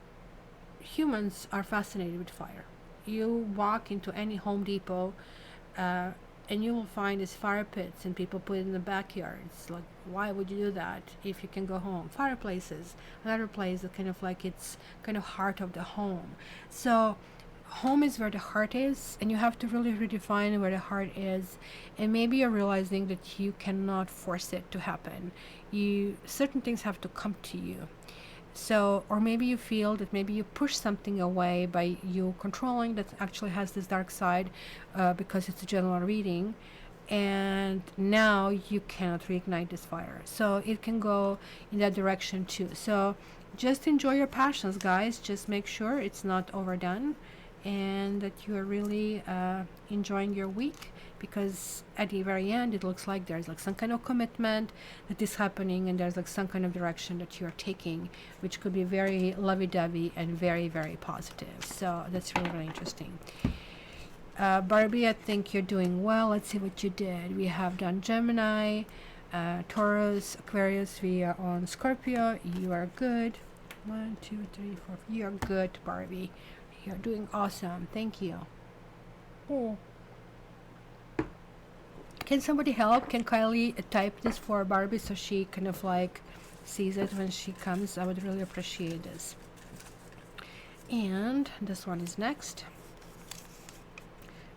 humans are fascinated with fire. You walk into any Home Depot and you will find these fire pits, and people put it in the backyards. Like, why would you do that if you can go home? Fireplaces, another place that kind of like, it's kind of heart of the home. So home is where the heart is, and you have to really redefine where the heart is. And maybe you're realizing that you cannot force it to happen. Certain things have to come to you. So, or maybe you feel that maybe you push something away by you controlling, that actually has this dark side, because it's a general reading, and now you cannot reignite this fire. So it can go in that direction too. So just enjoy your passions, guys. Just make sure it's not overdone, and that you are really enjoying your week, because at the very end it looks like there's like some kind of commitment that is happening, and there's like some kind of direction that you're taking, which could be very lovey-dovey and very positive. So that's really interesting. Barbie, I think you're doing well. Let's see what you did. We have done Gemini, Taurus, Aquarius. We are on Scorpio. You are good. 1 2 3 4. You are good, Barbie. You're doing awesome. Thank you. Oh. Can somebody help? Can Kylie type this for Barbie so she kind of like sees it when she comes? I would really appreciate this. And this one is next.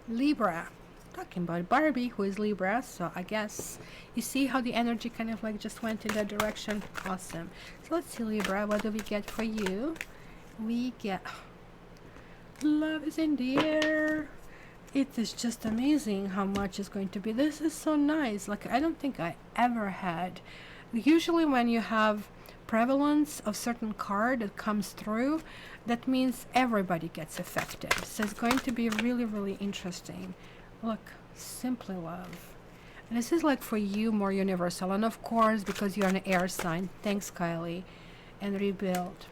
Libra. Talking about Barbie, who is Libra. So I guess you see how the energy kind of like just went in that direction. Awesome. So let's see, Libra. What do we get for you? We get... love is in the air. It is just amazing how much is going to be. This is so nice. Like, I don't think I ever had. Usually when you have prevalence of certain card that comes through, that means everybody gets affected. So it's going to be really interesting. Look, simply love. And this is like for you, more universal. And of course, because you're an air sign. Thanks, Kylie. And rebuild.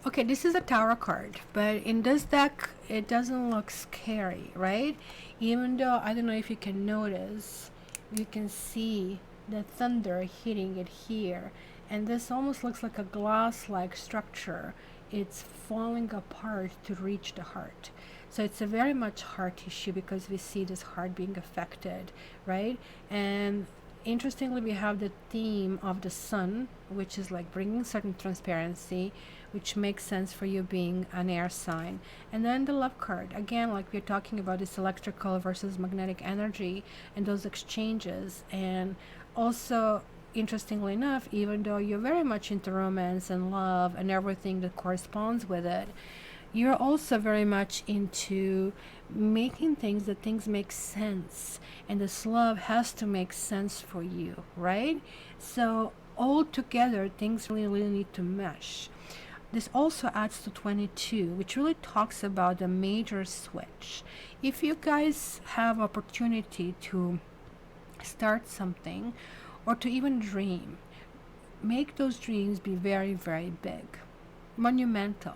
Okay, this is a Tower card, but in this deck, it doesn't look scary, right? Even though, I don't know if you can notice, you can see the thunder hitting it here. And this almost looks like a glass-like structure. It's falling apart to reach the heart. So it's a very much heart issue because we see this heart being affected, right? And interestingly, we have the theme of the sun, which is like bringing certain transparency, which makes sense for you being an air sign. And then the love card, again, like we're talking about this electrical versus magnetic energy and those exchanges. And also, interestingly enough, even though you're very much into romance and love and everything that corresponds with it, you're also very much into making that things make sense, and this love has to make sense for you, right? So all together things really need to mesh. This also adds to 22, which really talks about the major switch. If you guys have opportunity to start something or to even dream, make those dreams be very, very big, monumental.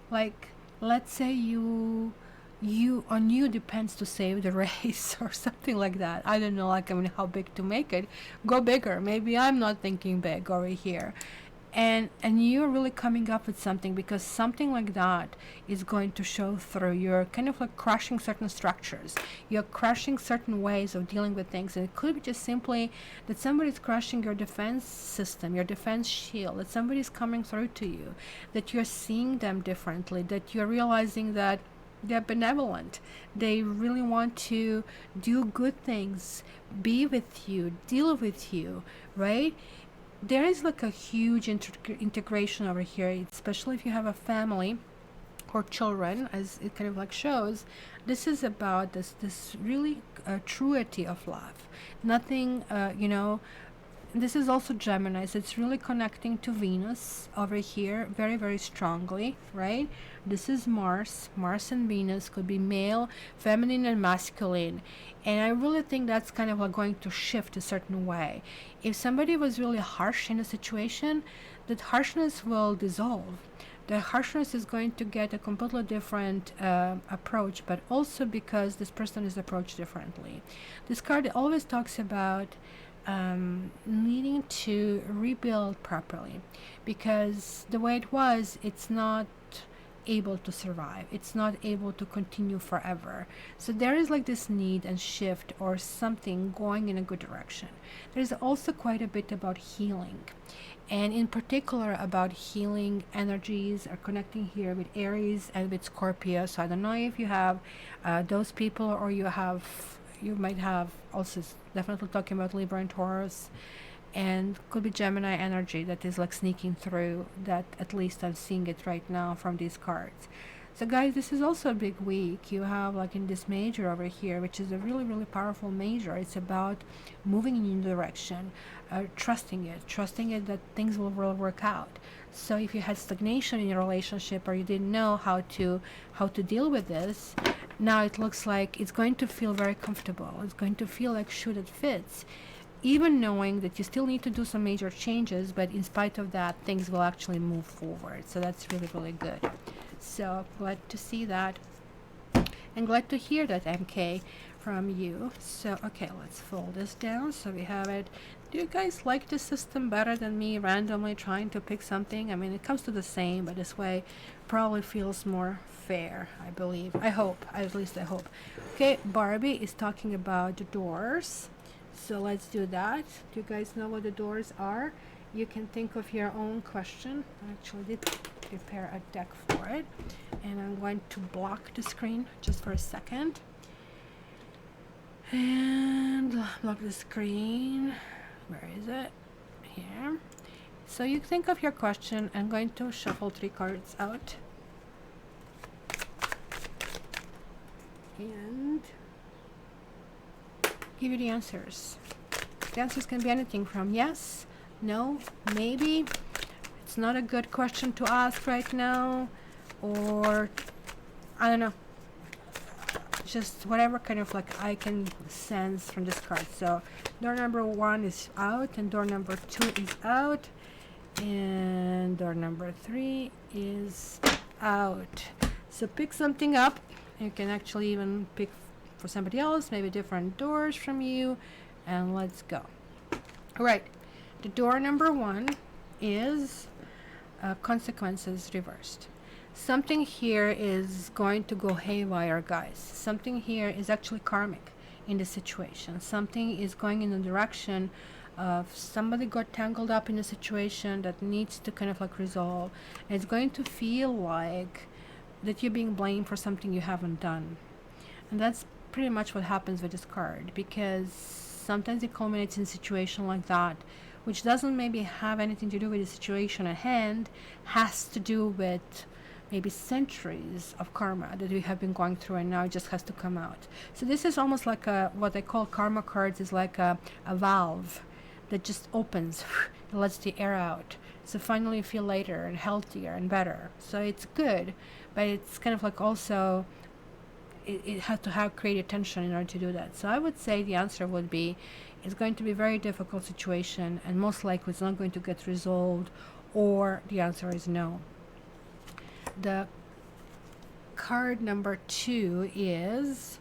Like, let's say you depends to save the race or something like that. I don't know, like, I mean, how big to make it. Go bigger. Maybe I'm not thinking big over here. And you're really coming up with something, because something like that is going to show through. You're kind of like crushing certain structures. You're crushing certain ways of dealing with things. And it could be just simply that somebody's crushing your defense system, your defense shield, that somebody's coming through to you, that you're seeing them differently, that you're realizing that they're benevolent. They really want to do good things, be with you, deal with you, right? There is like a huge integration over here, especially if you have a family or children, as it kind of like shows. This is about this really truity of love. Nothing, this is also Gemini, so it's really connecting to Venus over here very, very strongly, right? This is Mars. Mars and Venus could be male, feminine, and masculine. And I really think that's kind of like going to shift a certain way. If somebody was really harsh in a situation, that harshness will dissolve. The harshness is going to get a completely different approach, but also because this person is approached differently. This card always talks about needing to rebuild properly, because the way it was, it's not able to survive, it's not able to continue forever. So there is like this need and shift or something going in a good direction. There's also quite a bit about healing, and in particular about healing energies are connecting here with Aries and with Scorpio. So I don't know if you have those people, or you might have also definitely talking about Libra and Taurus, and could be Gemini energy that is like sneaking through. That at least I'm seeing it right now from these cards. So guys, this is also a big week. You have like in this major over here, which is a really, really powerful major. It's about moving in your direction, trusting it that things will work out. So if you had stagnation in your relationship, or you didn't know how to deal with this, now it looks like it's going to feel very comfortable. It's going to feel like shoe that fits, even knowing that you still need to do some major changes, but in spite of that, things will actually move forward. So that's really, really good. So glad to see that, and glad to hear that, MK, from you. So okay, let's fold this down so we have it. Do you guys like this system better than me randomly trying to pick something? I mean, it comes to the same, but this way probably feels more fair, I believe. I hope, at least I hope. Okay, Barbie is talking about the doors. So let's do that. Do you guys know what the doors are? You can think of your own question. I actually did prepare a deck for it, and I'm going to block the screen just for a second. And block the screen. Where is it? Here. So you think of your question. I'm going to shuffle 3 cards out. And give you the answers. The answers can be anything from yes, no, maybe, it's not a good question to ask right now, or I don't know, just whatever kind of like I can sense from this card. So door number 1 is out, and door number 2 is out, And door number 3 is out. So pick something up. You can actually even pick for somebody else, maybe different doors from you, and let's go. All right, the door number 1 is consequences reversed. Something here is going to go haywire, guys. Something here is actually karmic in the situation. Something is going in the direction of somebody got tangled up in a situation that needs to kind of like resolve. And it's going to feel like that you're being blamed for something you haven't done. And that's pretty much what happens with this card, because sometimes it culminates in a situation like that, which doesn't maybe have anything to do with the situation at hand, has to do with maybe centuries of karma that we have been going through, and now it just has to come out. So this is almost like what I call karma cards is like a valve that just opens and lets the air out. So finally you feel lighter and healthier and better. So it's good, but it's kind of like also it has to have created tension in order to do that. So I would say the answer would be it's going to be a very difficult situation, and most likely it's not going to get resolved, or the answer is no. The card number 2 is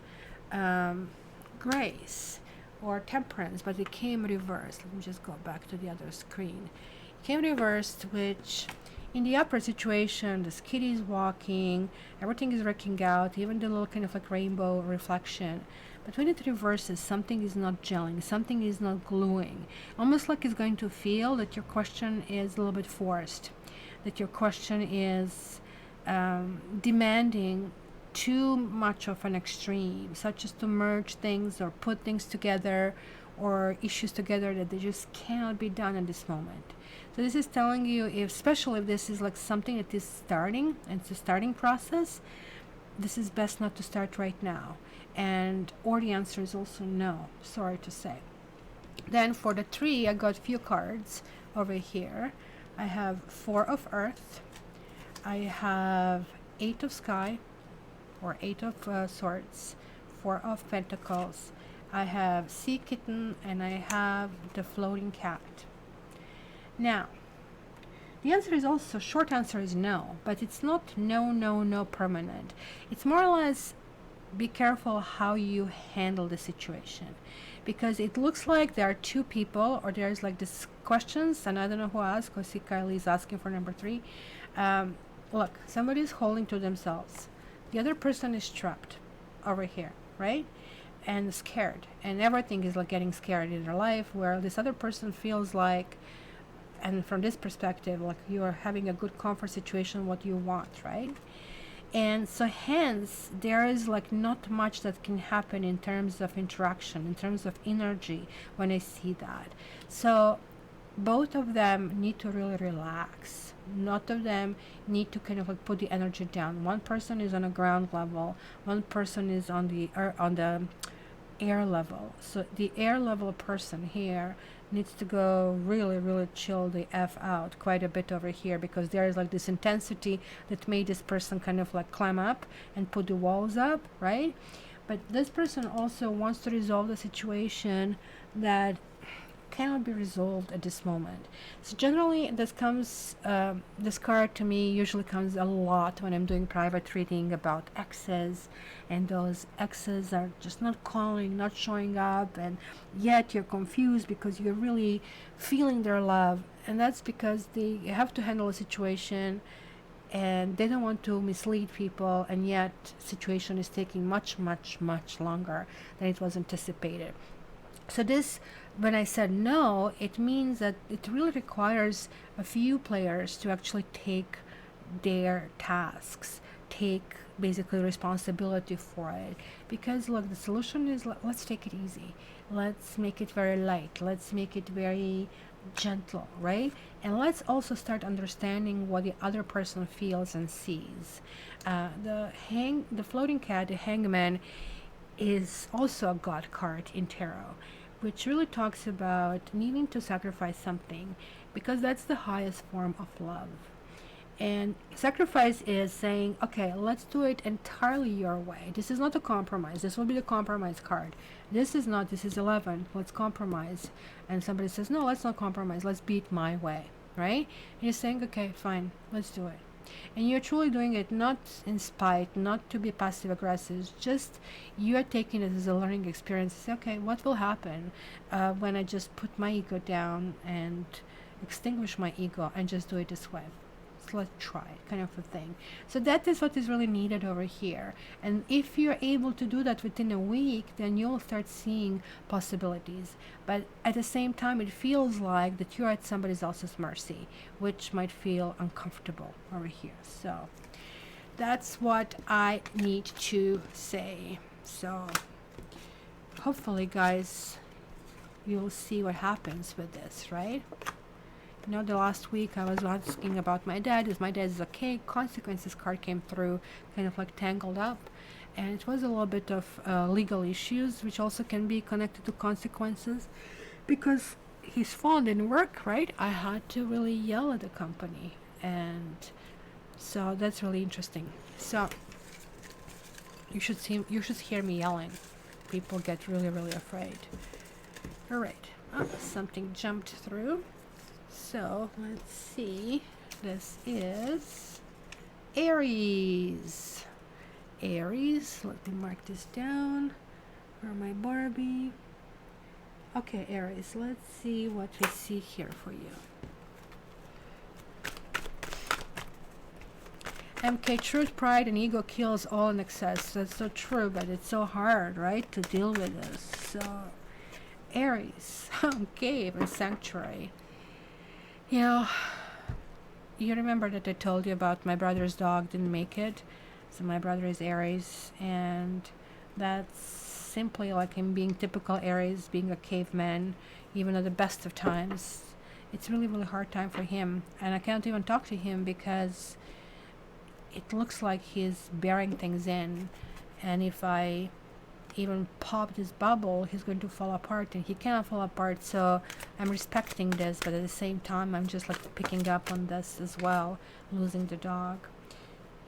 grace or temperance, but it came reversed. Let me just go back to the other screen. It came reversed, which in the upper situation, the kitty is walking, everything is working out, even the little kind of like rainbow reflection. But when it reverses, something is not gelling, something is not gluing. Almost like it's going to feel that your question is a little bit forced, that your question is demanding too much of an extreme, such as to merge things or put things together or issues together that they just cannot be done at this moment. So this is telling you, especially if this is like something that is starting and it's a starting process, this is best not to start right now. Or the answer is also no, sorry to say. Then for the 3, I got few cards over here. I have 4 of Earth, I have 8 of Sky, or 8 of Swords, 4 of Pentacles, I have Sea Kitten, and I have the Floating Cat. Now, the answer is also, short answer is no, but it's not no permanent. It's more or less be careful how you handle the situation, because it looks like there are 2 people, or there's like this questions, and I don't know who asked, because Kylie is asking for number 3. Look, somebody is holding to themselves. The other person is trapped over here, right? And scared, and everything is like getting scared in their life, where this other person feels like, and from this perspective, like you are having a good comfort situation, what you want, right? And so hence there is like not much that can happen in terms of interaction, in terms of energy when I see that. So both of them need to really relax. Both of them need to kind of like put the energy down. One person is on a ground level, one person is on the air level. So the air level person here needs to go really chill the F out quite a bit over here, because there is like this intensity that made this person kind of like climb up and put the walls up, right? But this person also wants to resolve the situation that cannot be resolved at this moment. So generally this card to me usually comes a lot when I'm doing private reading about exes, and those exes are just not calling, not showing up, and yet you're confused because you're really feeling their love, and that's because they have to handle a situation and they don't want to mislead people, and yet situation is taking much longer than it was anticipated. So this, when I said no, it means that it really requires a few players to actually take their tasks, take basically responsibility for it. Because look, the solution is, let's take it easy. Let's make it very light. Let's make it very gentle, right? And let's also start understanding what the other person feels and sees. The floating cat, the hangman, is also a god card in tarot, which really talks about needing to sacrifice something, because that's the highest form of love. And sacrifice is saying, okay, let's do it entirely your way. This is not a compromise. This will be the compromise card. This is 11. Let's compromise. And somebody says, no, let's not compromise. Let's be it my way. right? And you're saying, okay, fine, let's do it. And you're truly doing it not in spite, not to be passive aggressive. It's just you're taking it as a learning experience. Say, okay, what will happen when I just put my ego down and extinguish my ego and just do it this way? So let's try it, kind of a thing. So that is what is really needed over here. And if you're able to do that within a week, then you'll start seeing possibilities. But at the same time, it feels like that you're at somebody else's mercy, which might feel uncomfortable over here. So that's what I need to say. So hopefully, guys, you'll see what happens with this, right? You know, the last week I was asking about my dad. Is my dad is okay? Consequences card came through, kind of like tangled up. And it was a little bit of legal issues, which also can be connected to consequences. Because his phone didn't work, right? I had to really yell at the company. And so that's really interesting. So you should hear me yelling. People get really, really afraid. All right. Oh, something jumped through. So let's see. This is Aries. Aries. Let me mark this down for my Barbie. Okay, Aries. Let's see what we see here for you. MK, truth, pride, and ego kills all in excess. That's so true, but it's so hard, right, to deal with this. So, Aries, cave and sanctuary. You know, you remember that I told you about my brother's dog didn't make it. So my brother is Aries, and that's simply like him being typical Aries, being a caveman, even at the best of times. It's really, really hard time for him, and I can't even talk to him because it looks like he's bearing things in, and if I even pop this bubble, he's going to fall apart, and he cannot fall apart. So I'm respecting this, but at the same time I'm just like picking up on this as well, losing the dog.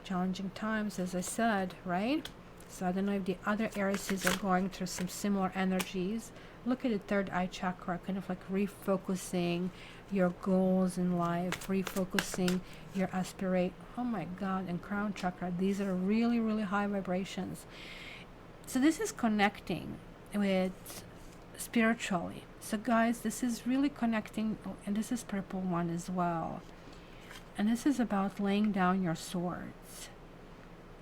Challenging times, as I said, right? So I don't know if the other Aries are going through some similar energies. Look at the third eye chakra, kind of like refocusing your goals in life, refocusing your aspirate. Oh my God, and crown chakra, these are really, really high vibrations. So this is connecting with spiritually. So guys, this is really connecting, and this is purple one as well. And this is about laying down your swords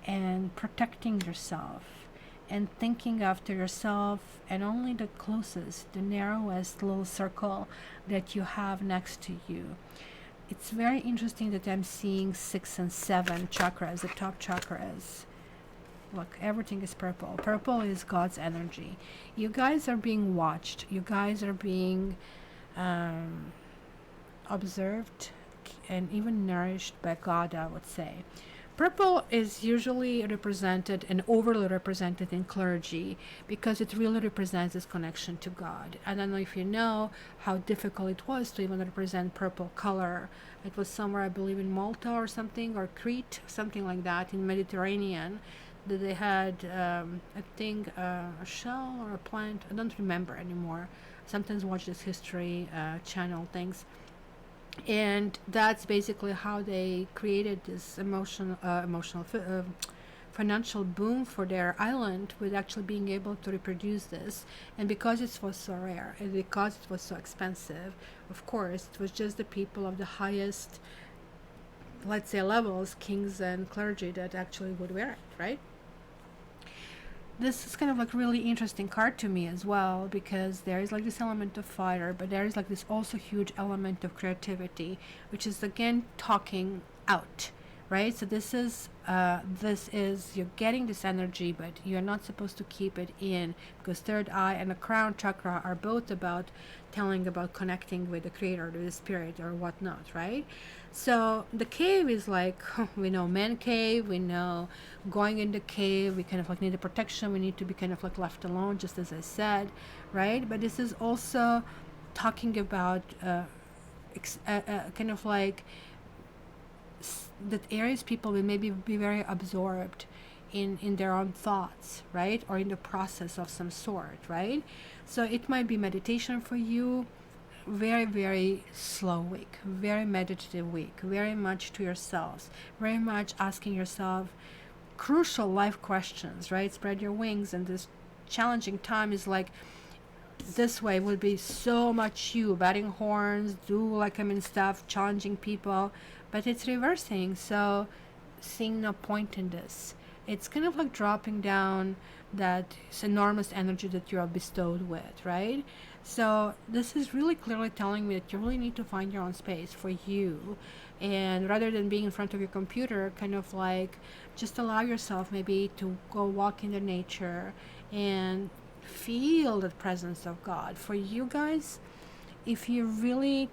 and protecting yourself and thinking after yourself and only the closest, the narrowest little circle that you have next to you. It's very interesting that I'm seeing 6 and 7 chakras, the top chakras. Look, everything is purple. Purple is God's energy. You guys are being watched. You guys are being observed and even nourished by God, I would say. Purple is usually represented and overly represented in clergy because it really represents this connection to God. I don't know if you know how difficult it was to even represent purple color. It was somewhere, I believe, in Malta or something, or Crete, something like that, in Mediterranean, that they had, I think, a shell or a plant. I don't remember anymore. Sometimes watch this history channel things. And that's basically how they created this financial boom for their island, with actually being able to reproduce this. And because it was so rare and because it was so expensive, of course, it was just the people of the highest, let's say, levels, kings and clergy, that actually would wear it, right? This is kind of like really interesting card to me as well, because there is like this element of fire, but there is like this also huge element of creativity, which is again talking out, right? So this is you're getting this energy, but you're not supposed to keep it in, because third eye and the crown chakra are both about telling about connecting with the creator, with the spirit or whatnot, right? So the cave is like, we know man cave, we know going in the cave, we kind of like need the protection, we need to be kind of like left alone, just as I said, right? But this is also talking about kind of like that Aries people will maybe be very absorbed in their own thoughts, right? Or in the process of some sort, right? So it might be meditation for you, very, very slow week, very meditative week, very much to yourselves, very much asking yourself crucial life questions, right? Spread your wings. And this challenging time is like, this way would be so much you batting horns, do like stuff, challenging people, but it's reversing. So seeing no point in this, it's kind of like dropping down that enormous energy that you are bestowed with, right? So this is really clearly telling me that you really need to find your own space for you, and rather than being in front of your computer, kind of like just allow yourself maybe to go walk in the nature and feel the presence of God. For you guys, if you really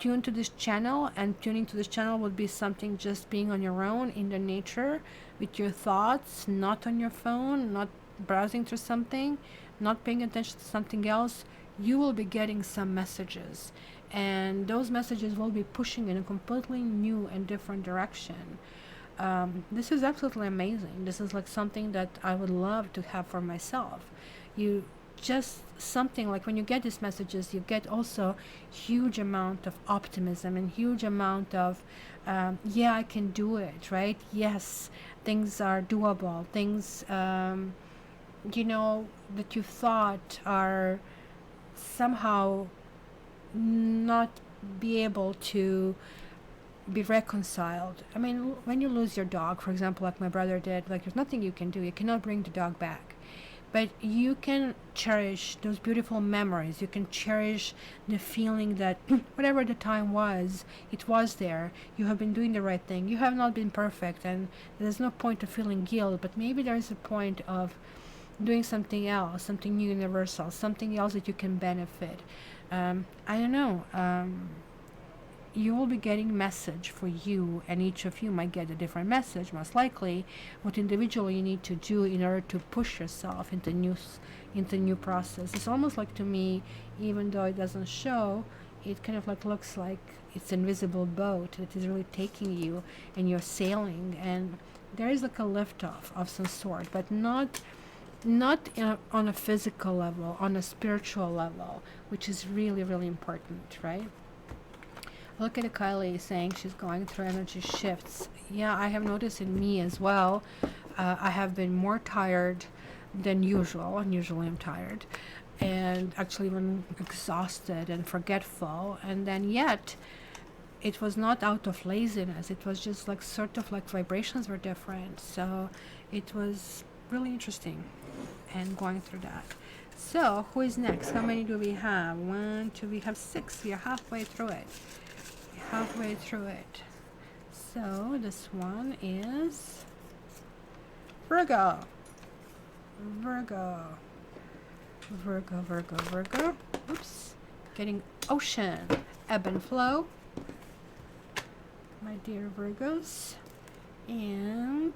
tune to this channel, and tuning to this channel would be something just being on your own in the nature with your thoughts, not on your phone, not browsing through something, not paying attention to something else, you will be getting some messages, and those messages will be pushing in a completely new and different direction. This is absolutely amazing. This is like something that I would love to have for myself. You just something like when you get these messages, you get also huge amount of optimism and huge amount of yeah, I can do it, right? Yes, things are doable. Things you know, that you thought are somehow not be able to be reconciled. I mean, when you lose your dog, for example, like my brother did, like there's nothing you can do. You cannot bring the dog back. But you can cherish those beautiful memories. You can cherish the feeling that whatever the time was, it was there. You have been doing the right thing. You have not been perfect, and there's no point of feeling guilt, but maybe there's a point of doing something else, something new, universal, something else that you can benefit. I don't know. You will be getting message for you, and each of you might get a different message, most likely, what individually you need to do in order to push yourself into new process. It's almost like, to me, even though it doesn't show, it kind of like looks like it's an invisible boat that is really taking you, and you're sailing, and there is like a liftoff of some sort, but not on a physical level, on a spiritual level, which is really, really important, right? Look at Kylie saying she's going through energy shifts. Yeah, I have noticed in me as well. I have been more tired than usual, and usually I'm tired, and actually even exhausted and forgetful. And then yet, it was not out of laziness. It was just like sort of like vibrations were different. So it was really interesting, and going through that. So who is next? How many do we have? One, two, we have 6. We are halfway through it. So this one is Virgo. Oops. Getting ocean, ebb and flow, my dear Virgos. And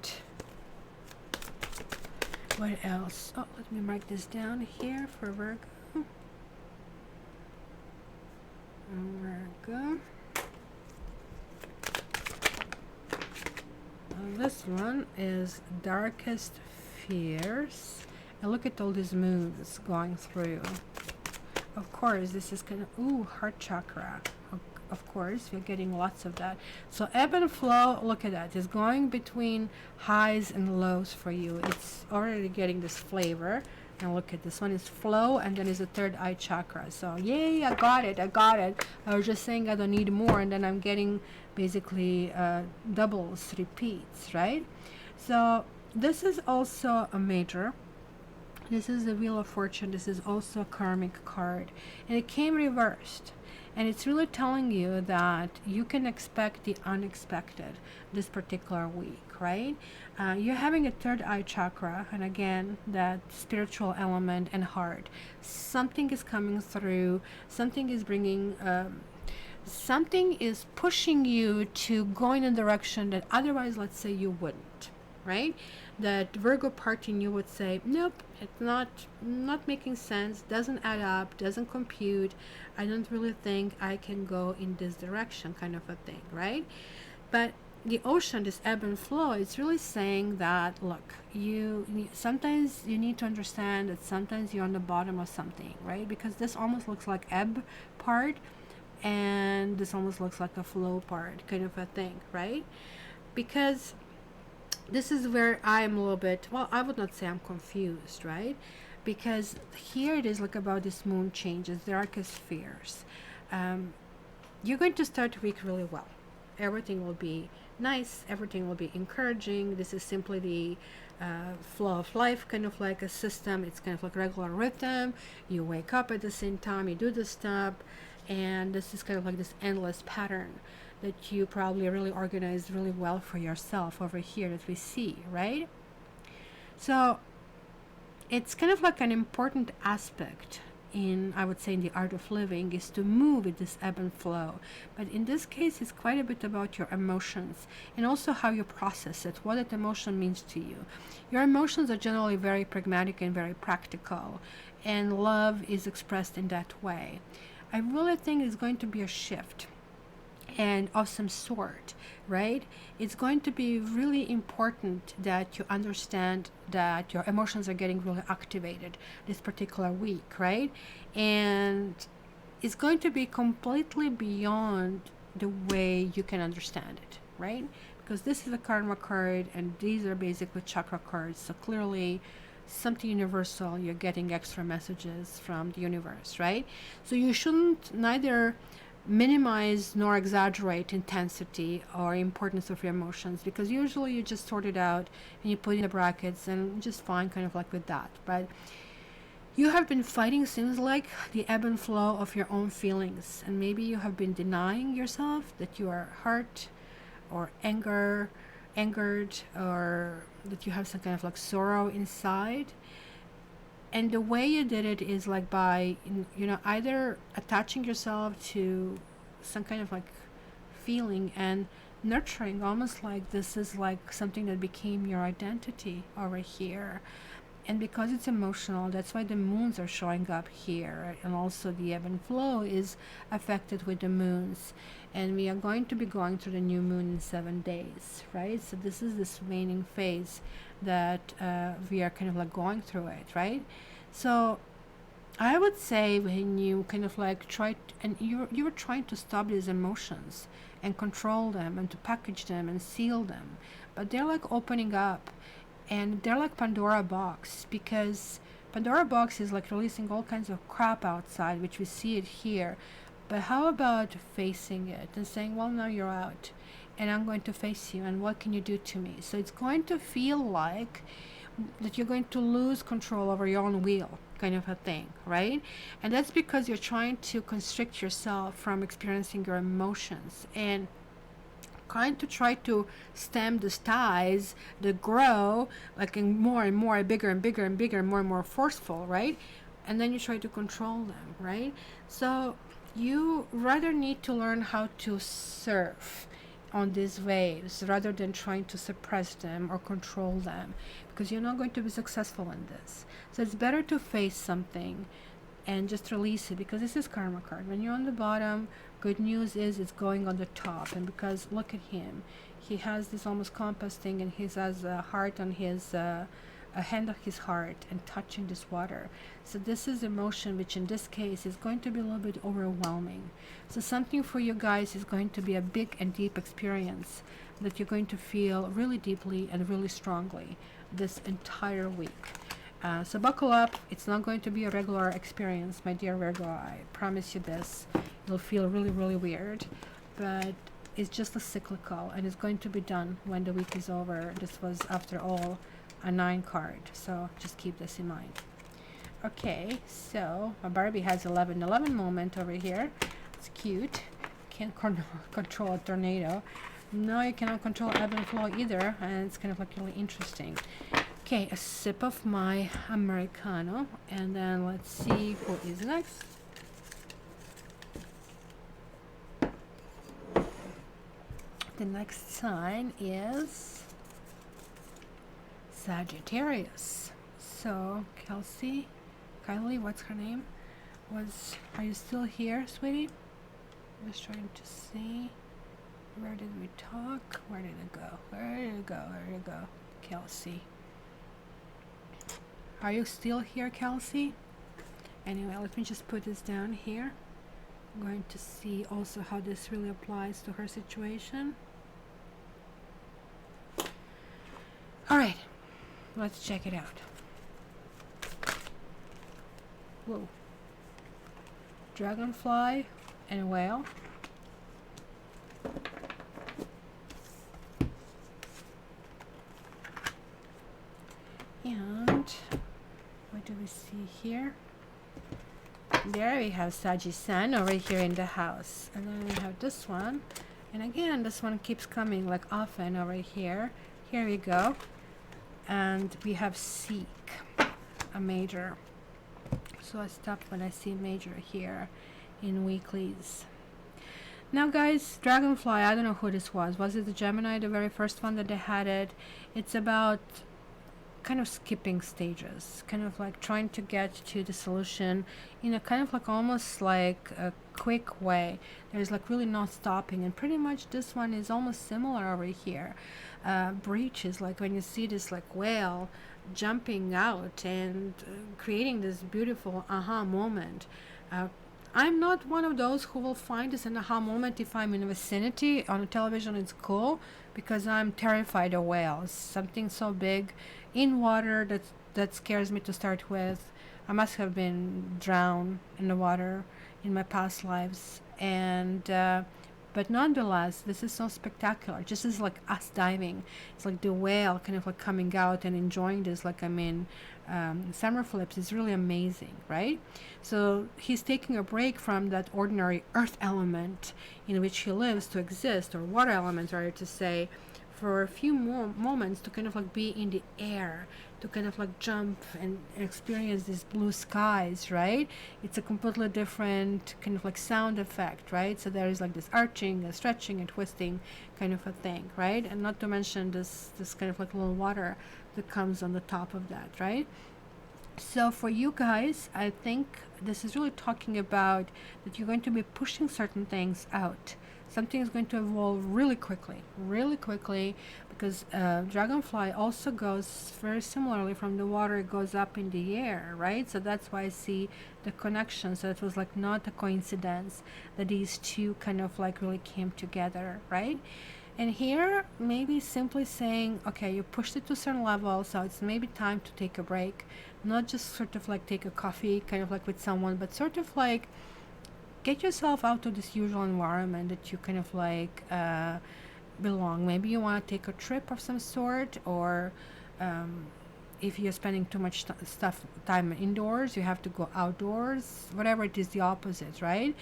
what else? Oh, let me mark this down here for Virgo. This one is darkest fears, and look at all these moons going through. Of course, this is kind of heart chakra. Of course, we're getting lots of that. So ebb and flow, look at that, is going between highs and lows for you. It's already getting this flavor. And look at this one is flow, and then is the third eye chakra. So yay, I got it. I was just saying I don't need more, and then I'm getting basically doubles, repeats, right? So this is also a major. This is the Wheel of Fortune. This is also a karmic card, and it came reversed. And it's really telling you that you can expect the unexpected this particular week, right? You're having a third eye chakra, and again, that spiritual element and heart. Something is coming through, something is bringing, something is pushing you to go in a direction that otherwise, let's say, you wouldn't, right? That Virgo part in you would say, nope, it's not making sense, doesn't add up, doesn't compute. I don't really think I can go in this direction, kind of a thing, right? But the ocean, this ebb and flow, it's really saying that, look, sometimes you need to understand that sometimes you're on the bottom of something, right? Because this almost looks like ebb part, and this almost looks like a flow part, kind of a thing, right? Because this is where I'm a little bit, well, I would not say I'm confused, right? Because here it is like about this moon changes, the archospheres. You're going to start the week really well. Everything will be nice, everything will be encouraging. This is simply the flow of life, kind of like a system. It's kind of like regular rhythm. You wake up at the same time, you do the stuff, and this is kind of like this endless pattern that you probably really organized really well for yourself over here that we see, right? So it's kind of like an important aspect in, I would say, in the art of living, is to move with this ebb and flow. But in this case, it's quite a bit about your emotions and also how you process it, what that emotion means to you. Your emotions are generally very pragmatic and very practical, and love is expressed in that way. I really think it's going to be a shift and of some sort, right? It's going to be really important that you understand that your emotions are getting really activated this particular week, right? And it's going to be completely beyond the way you can understand it, right? Because this is a karma card and these are basically chakra cards, so clearly something universal, you're getting extra messages from the universe, right? So you shouldn't neither minimize nor exaggerate intensity or importance of your emotions, because usually you just sort it out and you put in the brackets and just fine, kind of like with that. But you have been fighting, seems like, the ebb and flow of your own feelings, and maybe you have been denying yourself that you are hurt or angered, or that you have some kind of like sorrow inside. And the way you did it is like by, either attaching yourself to some kind of like feeling and nurturing, almost like this is like something that became your identity over here. And because it's emotional, that's why the moons are showing up here. And also the ebb and flow is affected with the moons. And we are going to be going through the new moon in 7 days, right? So this is this waning phase that we are kind of like going through it, right? So I would say when you kind of like and you were trying to stop these emotions and control them and to package them and seal them, but they're like opening up. And they're like Pandora box, because Pandora box is like releasing all kinds of crap outside, which we see it here. But how about facing it and saying, well, now you're out and I'm going to face you, and what can you do to me? So it's going to feel like that you're going to lose control over your own wheel, kind of a thing, right? And that's because you're trying to constrict yourself from experiencing your emotions and trying to stem the tides that grow like in more and more, bigger and bigger and bigger, more and more forceful, right? And then you try to control them, right? So you rather need to learn how to surf on these waves rather than trying to suppress them or control them, because you're not going to be successful in this. So it's better to face something and just release it, because this is karma card. When you're on the bottom, good news is it's going on the top. And because look at him, he has this almost compass thing, and he has a heart on his a hand on his heart and touching this water. So this is emotion, which in this case is going to be a little bit overwhelming. So something for you guys is going to be a big and deep experience that you're going to feel really deeply and really strongly this entire week. So buckle up. It's not going to be a regular experience, my dear Virgo. I promise you this. It'll feel really, really weird, but it's just a cyclical, and it's going to be done when the week is over. This was, after all, a 9 card, so just keep this in mind. Okay, so my Barbie has 11 moment over here. It's cute. Can't control a tornado. No, you cannot control ebb and flow either, and it's kind of like really interesting. Okay, a sip of my Americano, and then let's see who is next. The next sign is Sagittarius. So, Kylie, what's her name? Are you still here, sweetie? I'm just trying to see. Where did we talk? Where did it go? Where did it go? Where did it go? Kelsey. Are you still here, Kelsey? Anyway, let me just put this down here. I'm going to see also how this really applies to her situation. Alright, let's check it out. Whoa. Dragonfly and whale. And what do we see here? There we have Saggy Sun over here in the house. And then we have this one. And again, this one keeps coming like often over here. Here we go. And we have Seek, a major. So I stop when I see major here in weeklies. Now guys, Dragonfly, I don't know who this was. Was it the Gemini, the very first one that they had it? It's about kind of skipping stages, kind of like trying to get to the solution in a kind of like almost like a quick way. There's like really not stopping, and pretty much this one is almost similar over here. Breach is like when you see this like whale jumping out and creating this beautiful aha moment. I'm not one of those who will find this an aha moment if I'm in the vicinity. On the television it's cool because I'm terrified of whales. Something so big in water that scares me to start with. I must have been drowned in the water in my past lives, and but nonetheless, this is so spectacular. Just as like us diving, it's like the whale kind of like coming out and enjoying this. Like, I mean, summer flips is really amazing, right? So he's taking a break from that ordinary earth element in which he lives to exist, or water element, rather to say, for a few more moments to kind of like be in the air, to kind of like jump and experience these blue skies, right? It's a completely different kind of like sound effect, right? So there is like this arching and stretching and twisting kind of a thing, right? And not to mention this kind of like little water that comes on the top of that, right? So for you guys, I think this is really talking about that you're going to be pushing certain things out. Something is going to evolve really quickly, because Dragonfly also goes very similarly from the water. It goes up in the air, right? So that's why I see the connection. So it was like not a coincidence that these two kind of like really came together, right? And here, maybe simply saying, okay, you pushed it to a certain level, so it's maybe time to take a break. Not just sort of like take a coffee, kind of like with someone, but sort of like get yourself out of this usual environment that you kind of like belong. Maybe you want to take a trip of some sort, or if you're spending too much time indoors, you have to go outdoors. Whatever it is, the opposite, right?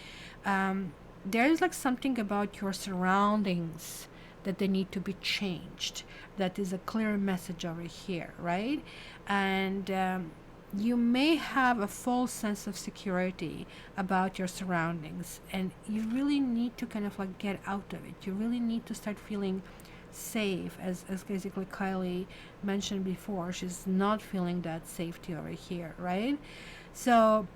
There is like something about your surroundings that they need to be changed. That is a clear message over here, right? And you may have a false sense of security about your surroundings, and you really need to kind of like get out of it. You really need to start feeling safe, as basically Kylie mentioned before. She's not feeling that safety over here, right? So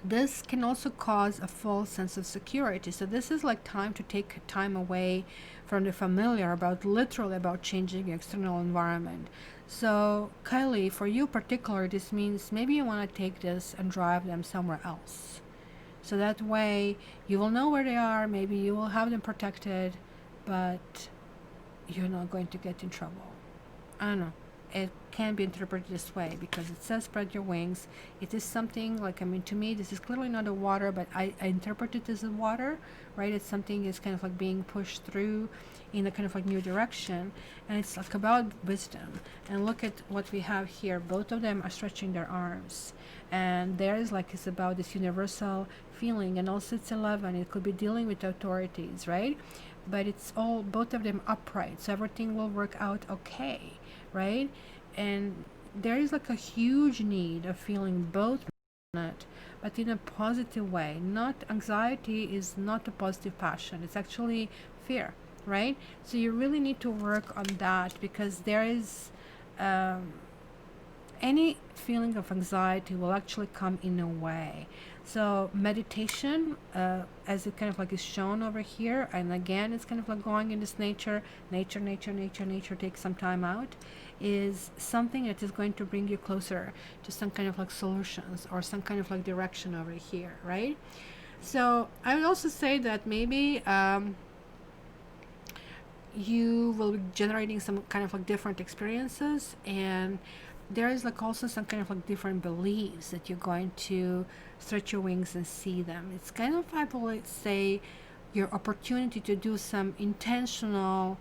this can also cause a false sense of security. So this is like time to take time away from the familiar, literally about changing your external environment. So Kylie, for you particularly, this means maybe you want to take this and drive them somewhere else. So that way you will know where they are, maybe you will have them protected, but you're not going to get in trouble. I don't know. It can be interpreted this way because it says spread your wings. It is something like, I mean, to me this is clearly not a water, but I interpret it as a water, right? It's something is kind of like being pushed through in a kind of like new direction, and it's like about wisdom. And look at what we have here. Both of them are stretching their arms, and there is like, it's about this universal feeling. And also it's 11, it could be dealing with authorities, right? But it's all, both of them upright, so everything will work out okay, right? And there is like a huge need of feeling both, but in a positive way. Not anxiety is not a positive passion, it's actually fear, right? So you really need to work on that, because there is any feeling of anxiety will actually come in a way. So meditation, as it kind of like is shown over here, and again it's kind of like going in this nature, take some time out, is something that is going to bring you closer to some kind of like solutions or some kind of like direction over here, right? So I would also say that maybe you will be generating some kind of like different experiences, and there is like also some kind of like different beliefs that you're going to stretch your wings and see them. It's kind of, I would say, your opportunity to do some intentional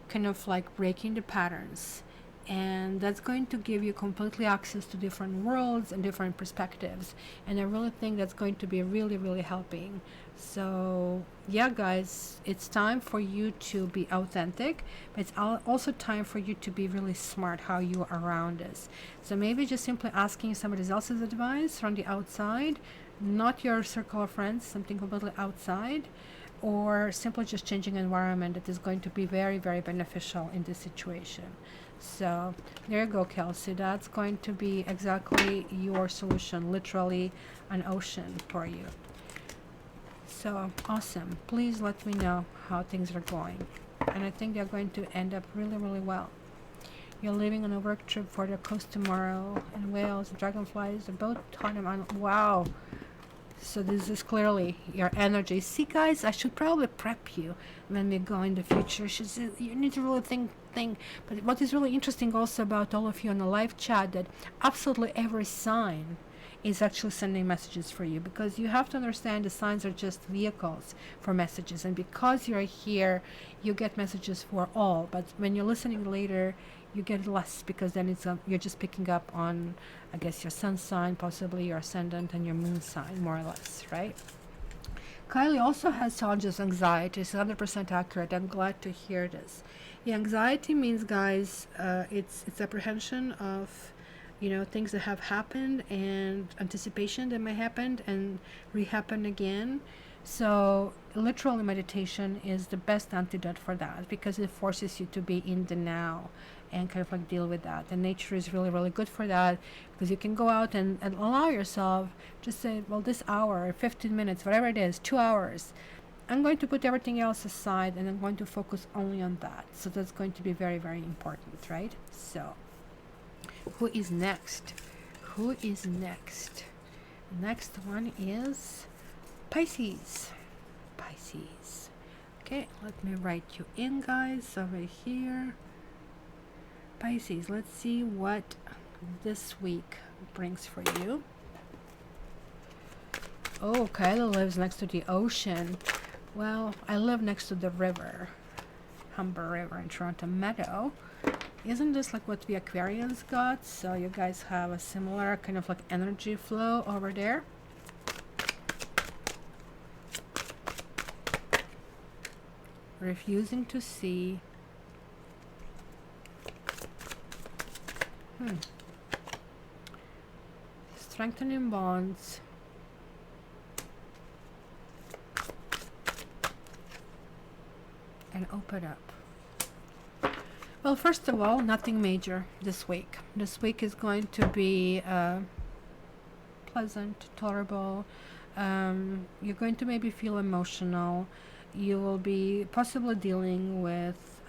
kind of like breaking the patterns, and that's going to give you completely access to different worlds and different perspectives, and I really think that's going to be really, really helping. So yeah, guys, it's time for you to be authentic, but it's also time for you to be really smart how you are around this. So maybe just simply asking somebody else's advice from the outside, not your circle of friends, something completely outside, or simply just changing environment that is going to be very, very beneficial in this situation. So there you go, Kelsey. That's going to be exactly your solution, literally an ocean for you. So awesome. Please let me know how things are going. And I think they're going to end up really, really well. You're leaving on a work trip for the coast tomorrow, and whales, dragonflies, the boat Tottenham Island. Wow. So this is clearly your energy. See, guys, I should probably prep you when we go in the future. You need to really think. But what is really interesting also about all of you on the live chat, that absolutely every sign is actually sending messages for you, because you have to understand the signs are just vehicles for messages, and because you're here, you get messages for all. But when you're listening later, you get less, because then you're just picking up on, I guess, your sun sign, possibly your ascendant, and your moon sign, more or less, right? Kylie also has challenges with anxiety. It's 100% accurate. I'm glad to hear this. Yeah, anxiety means, guys, it's apprehension of, things that have happened, and anticipation that may happen and rehappen again. So literally meditation is the best antidote for that, because it forces you to be in the now and kind of like deal with that. And nature is really, really good for that, because you can go out and allow yourself, just say, well, this hour, 15 minutes, whatever it is, 2 hours, I'm going to put everything else aside and I'm going to focus only on that. So that's going to be very, very important, right? So who is next? Next one is Pisces. Okay, let me write you in, guys, over here. Pisces, let's see what this week brings for you. Oh, Kyla lives next to the ocean. Well, I live next to the river, Humber River in Toronto Meadow. Isn't this like what the Aquarians got? So you guys have a similar kind of like energy flow over there. Refusing to see. Strengthening bonds. And open up. Well, first of all, nothing major this week. This week is going to be pleasant, tolerable. You're going to maybe feel emotional. You will be possibly dealing with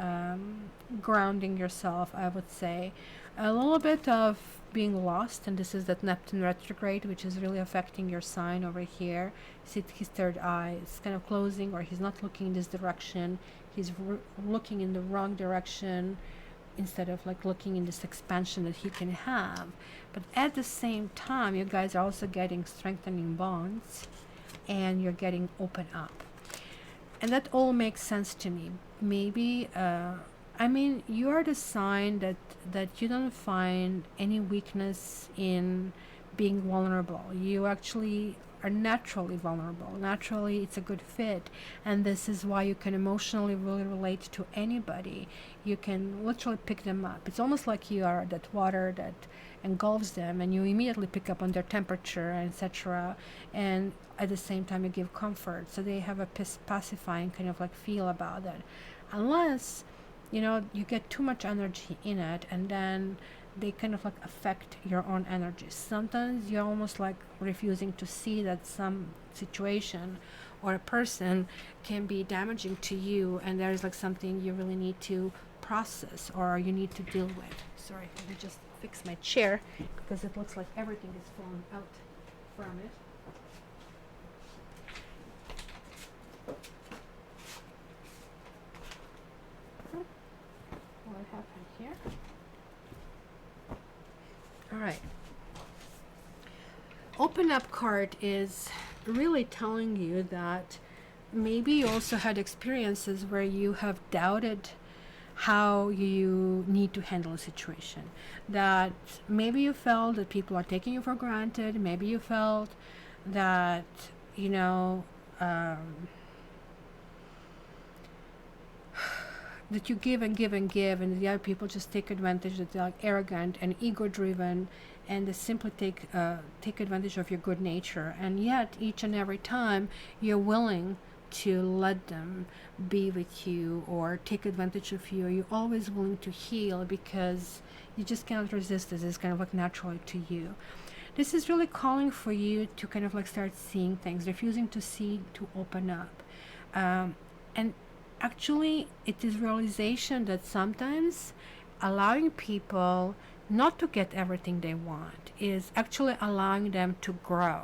grounding yourself, I would say. A little bit of being lost, and this is that Neptune retrograde, which is really affecting your sign over here. See his third eye, it's kind of closing, or he's not looking in this direction. He's looking in the wrong direction instead of like looking in this expansion that he can have. But at the same time, you guys are also getting strengthening bonds, and you're getting open up. And that all makes sense to me. Maybe, I mean, you are the sign that you don't find any weakness in being vulnerable. You actually are naturally vulnerable. Naturally, it's a good fit. And this is why you can emotionally really relate to anybody. You can literally pick them up. It's almost like you are that water that engulfs them, and you immediately pick up on their temperature, etc. And at the same time, you give comfort. So they have a pacifying kind of like feel about it. Unless, you get too much energy in it, and then they kind of like affect your own energy. Sometimes you're almost like refusing to see that some situation or a person can be damaging to you, and there's like something you really need to process or you need to deal with. Sorry, let me just fix my chair because it looks like everything is falling out from it. What happened here? All right. Open up card is really telling you that maybe you also had experiences where you have doubted how you need to handle a situation, that maybe you felt that people are taking you for granted, maybe you felt that, you know, that you give and give and give, and the other people just take advantage, that they're like arrogant and ego driven, and they simply take advantage of your good nature. And yet each and every time you're willing to let them be with you or take advantage of you, you're always willing to heal because you just cannot resist this. It's kind of like naturally to you. This is really calling for you to kind of like start seeing things, refusing to see, to open up. And actually it is realization that sometimes allowing people not to get everything they want is actually allowing them to grow.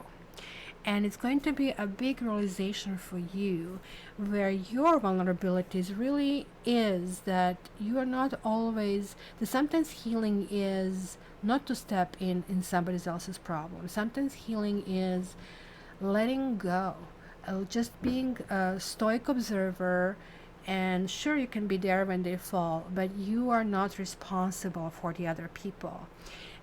And it's going to be a big realization for you where your vulnerabilities really is that you are not always, that sometimes healing is not to step in somebody else's problem. Sometimes healing is letting go, just being a stoic observer. And sure, you can be there when they fall, but you are not responsible for the other people.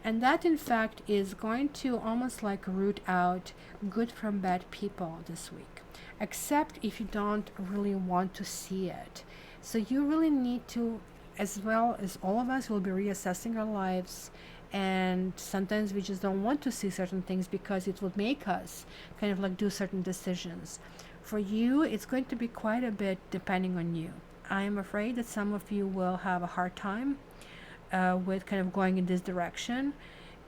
And that, in fact, is going to almost like root out good from bad people this week, except if you don't really want to see it. So you really need to, as well as all of us will be reassessing our lives, and sometimes we just don't want to see certain things because it would make us kind of like do certain decisions. For you, it's going to be quite a bit depending on you. I am afraid that some of you will have a hard time with kind of going in this direction,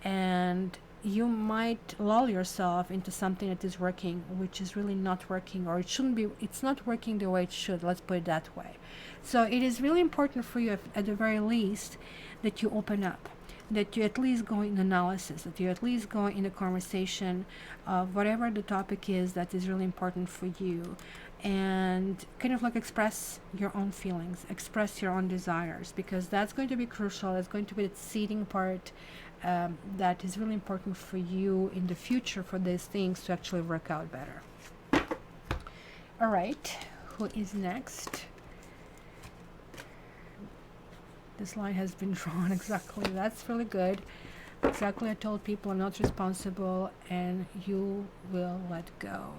and you might lull yourself into something that is working, which is really not working, or it shouldn't be, it's not working the way it should, let's put it that way. So it is really important for you, at the very least, that you open up, that you at least go in analysis, that you at least go in a conversation of whatever the topic is that is really important for you, and kind of like express your own feelings, express your own desires, because that's going to be crucial. It's going to be the seeding part that is really important for you in the future for these things to actually work out better. All right, who is next? This line has been drawn exactly. That's really good. Exactly, I told people I'm not responsible and you will let go.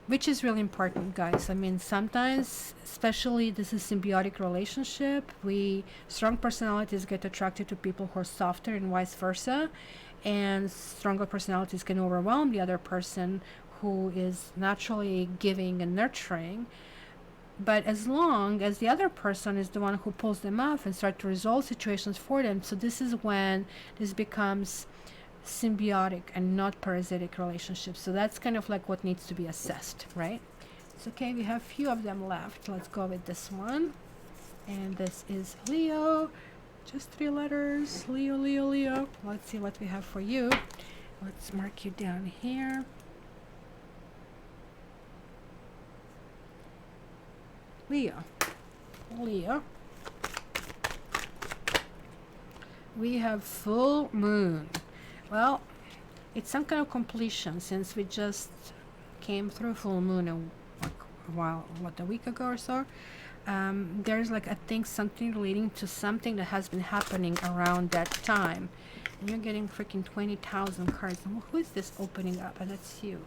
Which is really important, guys. I mean, sometimes, especially this is symbiotic relationship, strong personalities get attracted to people who are softer and vice versa. And stronger personalities can overwhelm the other person who is naturally giving and nurturing. But as long as the other person is the one who pulls them off and start to resolve situations for them, so this is when this becomes symbiotic and not parasitic relationships. So that's kind of like what needs to be assessed, right? It's okay, we have a few of them left. Let's go with this one. And this is Leo. Just 3 letters. Leo, Leo, Leo. Let's see what we have for you. Let's mark you down here. Leo. Leo. We have full moon. Well, it's some kind of completion since we just came through full moon a week ago or so. There's like, I think, something relating to something that has been happening around that time. And you're getting freaking 20,000 cards. And who is this opening up? And that's you.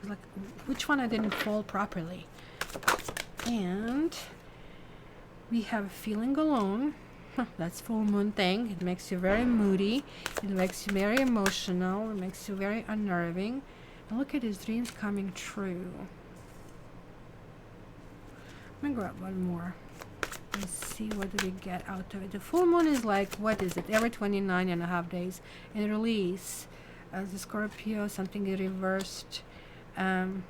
It's like, which one I didn't fold properly? And we have feeling alone. That's full moon thing. It makes you very moody. It makes you very emotional. It makes you very unnerving. And look at his dreams coming true. I'm gonna grab one more. Let's see what do we get out of it. The full moon is like, what is it? Every 29.5 days. And release as the Scorpio, something reversed.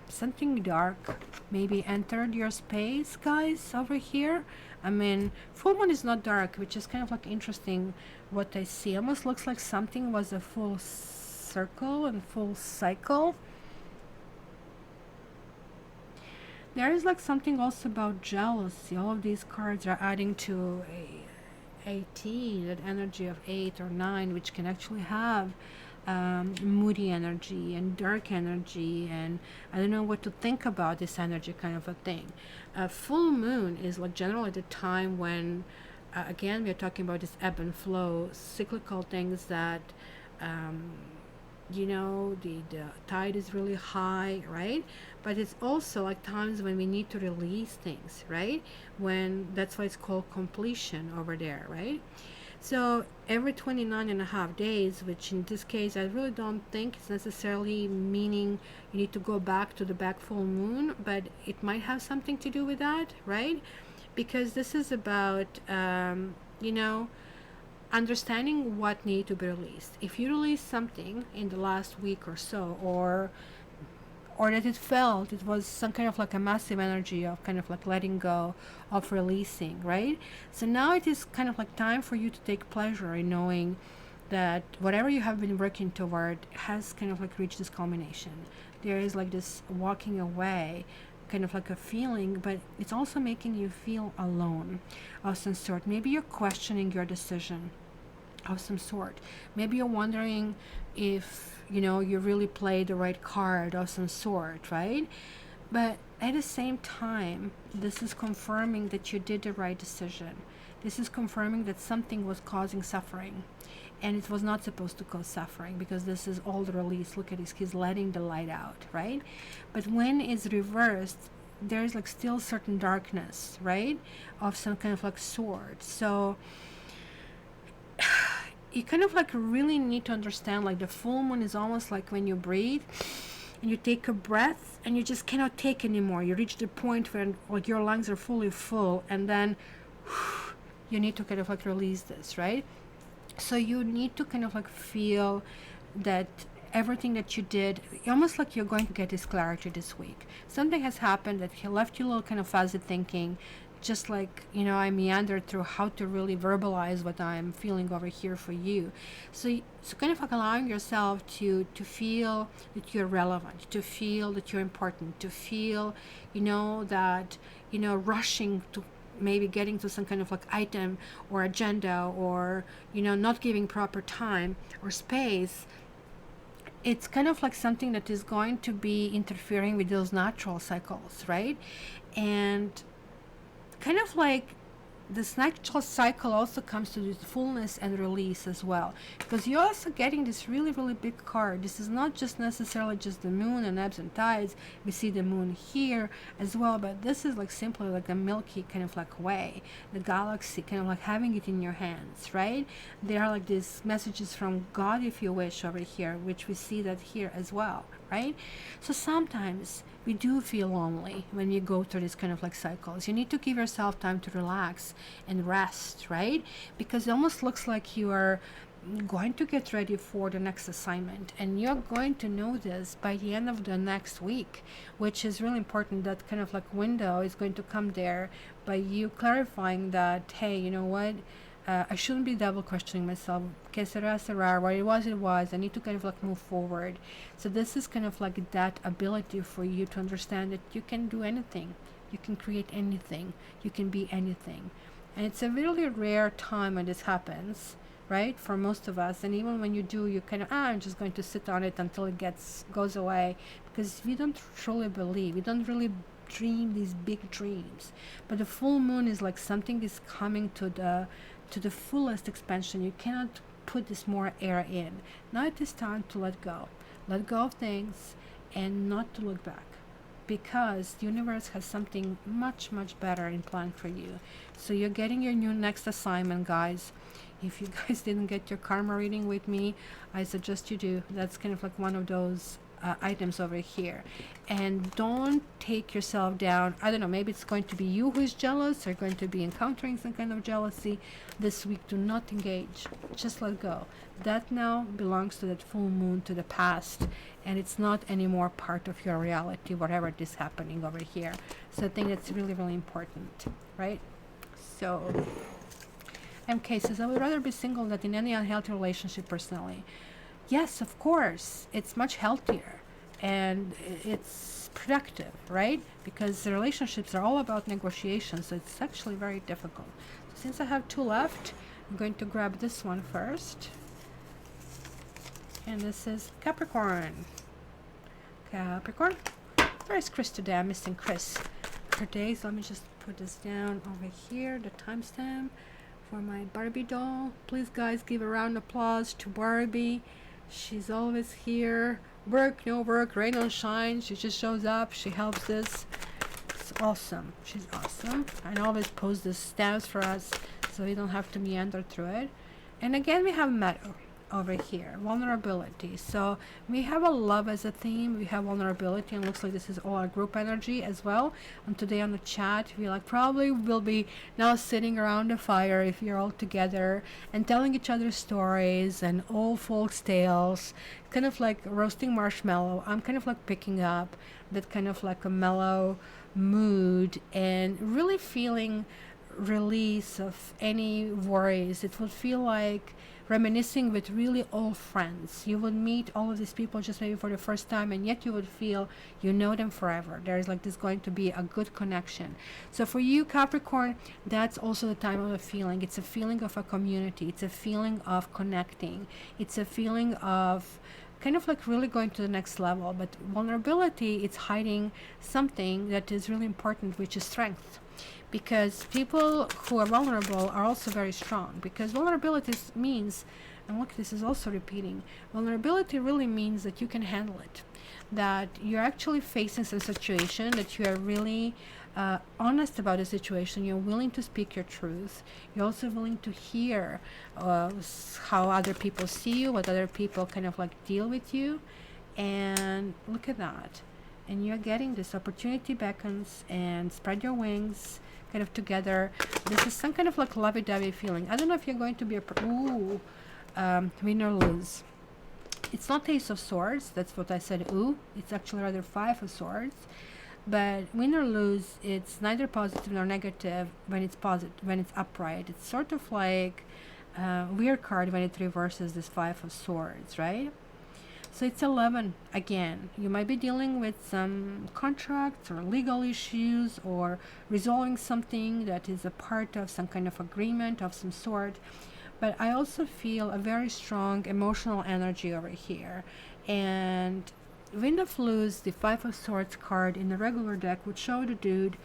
Something dark maybe entered your space, guys, over here. I mean, full moon is not dark, which is kind of like interesting what I see. Almost looks like something was a full circle and full cycle. There is like something also about jealousy. All of these cards are adding to 18, that energy of 8 or 9, which can actually have moody energy and dark energy, and I don't know what to think about this energy, kind of a thing. Full moon is like generally the time when again we're talking about this ebb and flow, cyclical things that you know, the tide is really high, right? But it's also like times when we need to release things, right? When that's why it's called completion over there, right? So every 29.5 days, which in this case I really don't think it's necessarily meaning you need to go back to the back full moon, but it might have something to do with that, right? Because this is about you know, understanding what need to be released. If you release something in the last week or so, or that it felt it was some kind of like a massive energy of kind of like letting go, of releasing, right? So now it is kind of like time for you to take pleasure in knowing that whatever you have been working toward has kind of like reached this culmination. There is like this walking away, kind of like a feeling, but it's also making you feel alone of some sort. Maybe you're questioning your decision of some sort. Maybe you're wondering if, you know, you really played the right card of some sort, right? But at the same time, this is confirming that you did the right decision. This is confirming that something was causing suffering, and it was not supposed to cause suffering, because this is all the release. Look at this, he's letting the light out, right? But when it's reversed, there's like still certain darkness, right, of some kind of like sort. So you kind of like really need to understand, like the full moon is almost like when you breathe and you take a breath and you just cannot take anymore. You reach the point where like your lungs are fully full, and then you need to kind of like release this, right? So you need to kind of like feel that everything that you did, almost like you're going to get this clarity this week. Something has happened that left you a little kind of fuzzy thinking, just like, you know, I meandered through how to really verbalize what I'm feeling over here for you. So kind of like allowing yourself to feel that you're relevant, to feel that you're important, to feel, you know, that, you know, rushing to maybe getting to some kind of like item or agenda, or, you know, not giving proper time or space. It's kind of like something that is going to be interfering with those natural cycles, right? And kind of like this natural cycle also comes to this fullness and release as well, because you're also getting this really, really big card. This is not just necessarily just the moon and ebbs and tides. We see the moon here as well, but this is like simply like a milky kind of like way, the galaxy kind of like having it in your hands, right? There are like these messages from God, if you wish, over here, which we see that here as well, right? So sometimes we do feel lonely when you go through this kind of like cycles. You need to give yourself time to relax and rest, right? Because it almost looks like you are going to get ready for the next assignment, and you're going to know this by the end of the next week, which is really important. That kind of like window is going to come there by you clarifying that, hey, you know what, I shouldn't be double questioning myself. Que sera, sera. What it was, it was. I need to kind of like move forward. So this is kind of like that ability for you to understand that you can do anything. You can create anything. You can be anything. And it's a really rare time when this happens, right? For most of us. And even when you do, you kind of, I'm just going to sit on it until it goes away. Because we don't truly believe. We don't really dream these big dreams. But the full moon is like something is coming to the fullest expansion. You cannot put this more air in. Now it is time to let go of things and not to look back, because the universe has something much, much better in plan for you. So you're getting your new next assignment, guys. If you guys didn't get your karma reading with me, I suggest you do. That's kind of like one of those items over here. And don't take yourself down. I don't know, maybe it's going to be you who is jealous, or going to be encountering some kind of jealousy this week. Do not engage. Just let go. That now belongs to that full moon, to the past, and it's not anymore part of your reality, whatever is happening over here. So I think that's really, really important, right? So MK says, I would rather be single than in any unhealthy relationship personally. Yes, of course, it's much healthier and it's productive, right? Because the relationships are all about negotiation, so it's actually very difficult. So since I have 2 left, I'm going to grab this one first. And this is Capricorn. Capricorn. Where is Chris today? I'm missing Chris for days. Let me just put this down over here, the timestamp for my Barbie doll. Please, guys, give a round of applause to Barbie. She's always here. Work, no work, rain or shine. She just shows up. She helps us. It's awesome. She's awesome. And always posts the stamps for us so we don't have to meander through it. And again, we have meadow over here, vulnerability. So we have a love as a theme, we have vulnerability, and looks like this is all our group energy as well. And today on the chat, we probably will be now sitting around the fire if you're all together and telling each other stories and old folks tales, kind of like roasting marshmallow. I'm kind of like picking up that kind of like a mellow mood and really feeling release of any worries. It would feel like reminiscing with really old friends. You would meet all of these people just maybe for the first time, and yet you would feel you know them forever. There's like this going to be a good connection. So for you, Capricorn, that's also the time of a feeling. It's a feeling of a community. It's a feeling of connecting. It's a feeling of kind of like really going to the next level. But vulnerability, it's hiding something that is really important, which is strength. Because people who are vulnerable are also very strong. Because vulnerability means, and look, this is also repeating, vulnerability really means that you can handle it. That you're actually facing some situation, that you are really honest about the situation. You're willing to speak your truth. You're also willing to hear how other people see you, what other people kind of like deal with you. And look at that. And you're getting this opportunity beckons, and spread your wings kind of together. This is some kind of like lovey-dovey feeling. I don't know if you're going to be win or lose. It's not Ace of Swords. That's what I said. It's actually rather 5 of Swords. But win or lose, it's neither positive nor negative when it's positive, when it's upright. It's sort of like a weird card when it reverses this 5 of Swords, right? So it's 11 again. You might be dealing with some contracts or legal issues, or resolving something that is a part of some kind of agreement of some sort. But I also feel a very strong emotional energy over here. And Wind of Lose, the 5 of Swords card in the regular deck, would show the dude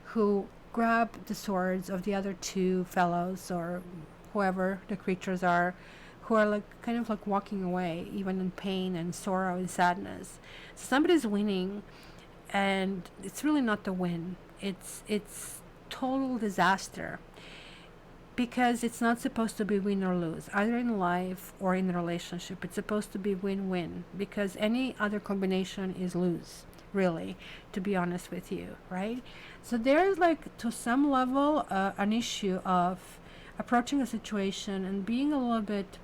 who grabbed the swords of the other 2 fellows, or whoever the creatures are, who are like kind of like walking away, even in pain and sorrow and sadness. Somebody's winning, and it's really not the win. It's total disaster, because it's not supposed to be win or lose, either in life or in a relationship. It's supposed to be win-win, because any other combination is lose, really, to be honest with you, right? So there's like, to some level, an issue of approaching a situation and being a little bit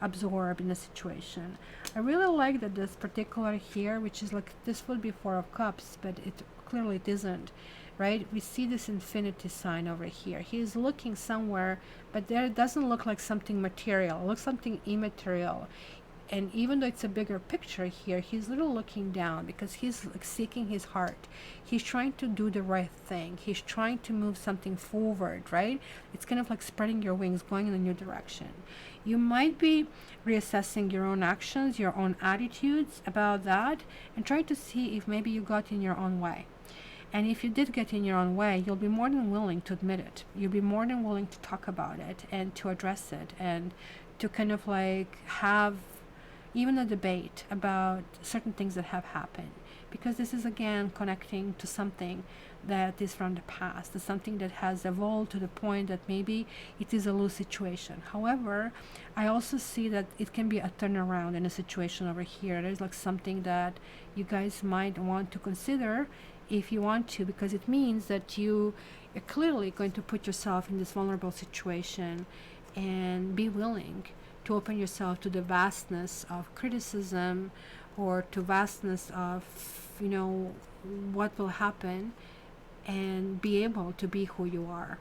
absorb in the situation. I really like that this particular here, which is like, this would be 4 of Cups, but it clearly it isn't, right? We see this infinity sign over here. He's looking somewhere, but there it doesn't look like something material. It looks something immaterial. And even though it's a bigger picture here, he's little looking down, because he's like seeking his heart. He's trying to do the right thing. He's trying to move something forward, right? It's kind of like spreading your wings, going in a new direction. You might be reassessing your own actions, your own attitudes about that, and try to see if maybe you got in your own way. And if you did get in your own way, you'll be more than willing to admit it. You'll be more than willing to talk about it and to address it, and to kind of like have even a debate about certain things that have happened. Because this is again connecting to something that is from the past. It's something that has evolved to the point that maybe it is a loose situation. However, I also see that it can be a turnaround in a situation over here. There's like something that you guys might want to consider if you want to, because it means that you are clearly going to put yourself in this vulnerable situation and be willing to open yourself to the vastness of criticism, or to vastness of, you know, what will happen, and be able to be who you are.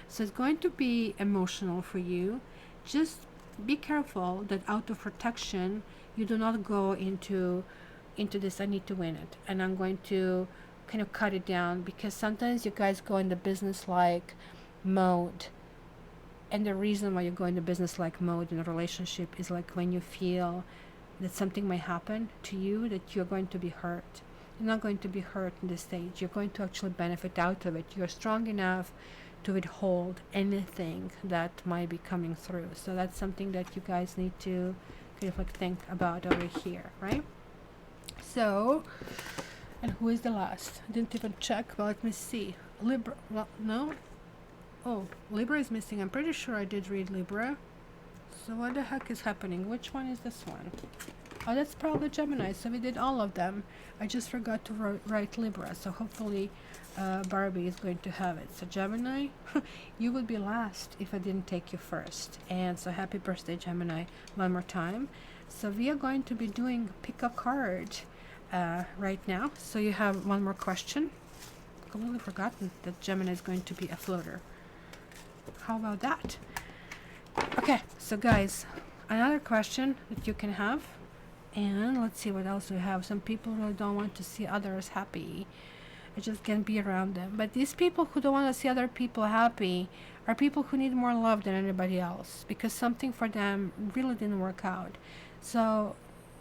So it's going to be emotional for you. Just be careful that out of protection you do not go into this I need to win it and I'm going to kind of cut it down, because sometimes you guys go in the business like mode, and the reason why you go in the business like mode in a relationship is like when you feel that something might happen to you, that you're going to be hurt. You're not going to be hurt in this stage. You're going to actually benefit out of it. You're strong enough to withhold anything that might be coming through. So that's something that you guys need to kind of like think about over here, right? So, and who is the last? I didn't even check, but let me see. Libra, well, no? Oh, Libra is missing. I'm pretty sure I did read Libra. So what the heck is happening? Which one is this one? Oh, that's probably Gemini. So we did all of them. I just forgot to write Libra. So hopefully Barbie is going to have it. So Gemini, you would be last if I didn't take you first. And so happy birthday, Gemini, one more time. So we are going to be doing pick a card right now. So you have one more question. I've completely forgotten that Gemini is going to be a floater. How about that? Okay, so guys, another question that you can have. And let's see what else we have. Some people really don't want to see others happy. It just can't be around them. But these people who don't want to see other people happy are people who need more love than anybody else, because something for them really didn't work out. So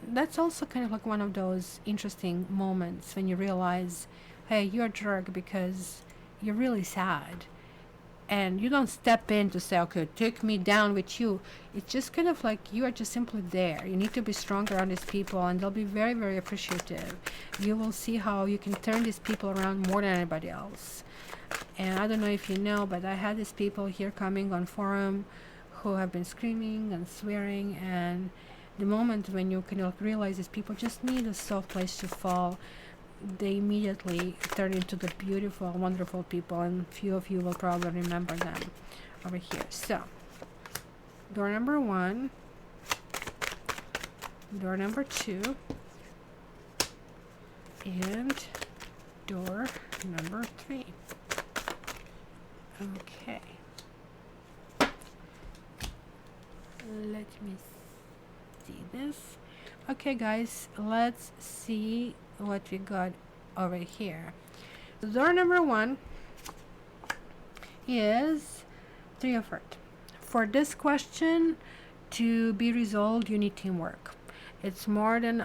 that's also kind of like one of those interesting moments when you realize, hey, you're a jerk because you're really sad. And you don't step in to say, okay, take me down with you. It's just kind of like you are just simply there. You need to be stronger on these people, and they'll be very, very appreciative. You will see how you can turn these people around more than anybody else. And I don't know if you know, but I had these people here coming on forum who have been screaming and swearing, and the moment when you kind of realize these people just need a soft place to fall, they immediately turn into the beautiful, wonderful people, and few of you will probably remember them over here. So, door number 1, door number 2, and door number 3. Okay. Let me see this. Okay, guys, let's see what we got over here. Door number 1 is 3 of Earth. For this question to be resolved, you need teamwork. It's more than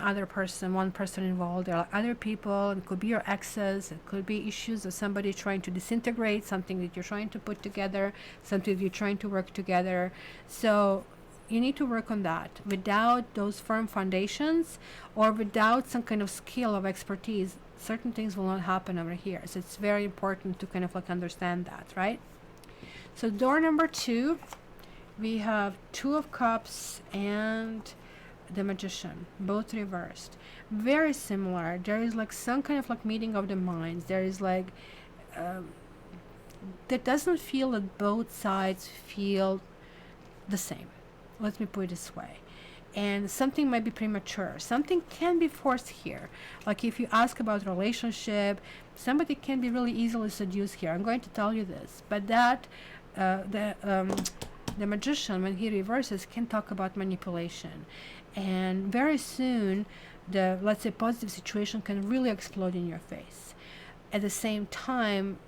one person involved. There are other people. It could be your exes. It could be issues of somebody trying to disintegrate something that you're trying to put together, something that you're trying to work together. So you need to work on that. Without those firm foundations, or without some kind of skill of expertise, certain things will not happen over here. So it's very important to kind of like understand that, right? So door number 2, we have 2 of Cups and the Magician, both reversed. Very similar. There is like some kind of like meeting of the minds. There is like that doesn't feel that both sides feel the same. Let me put it this way. And something might be premature. Something can be forced here. Like if you ask about relationship, somebody can be really easily seduced here. I'm going to tell you this. But that, the Magician, when he reverses, can talk about manipulation. And very soon, the, let's say, positive situation can really explode in your face. At the same time,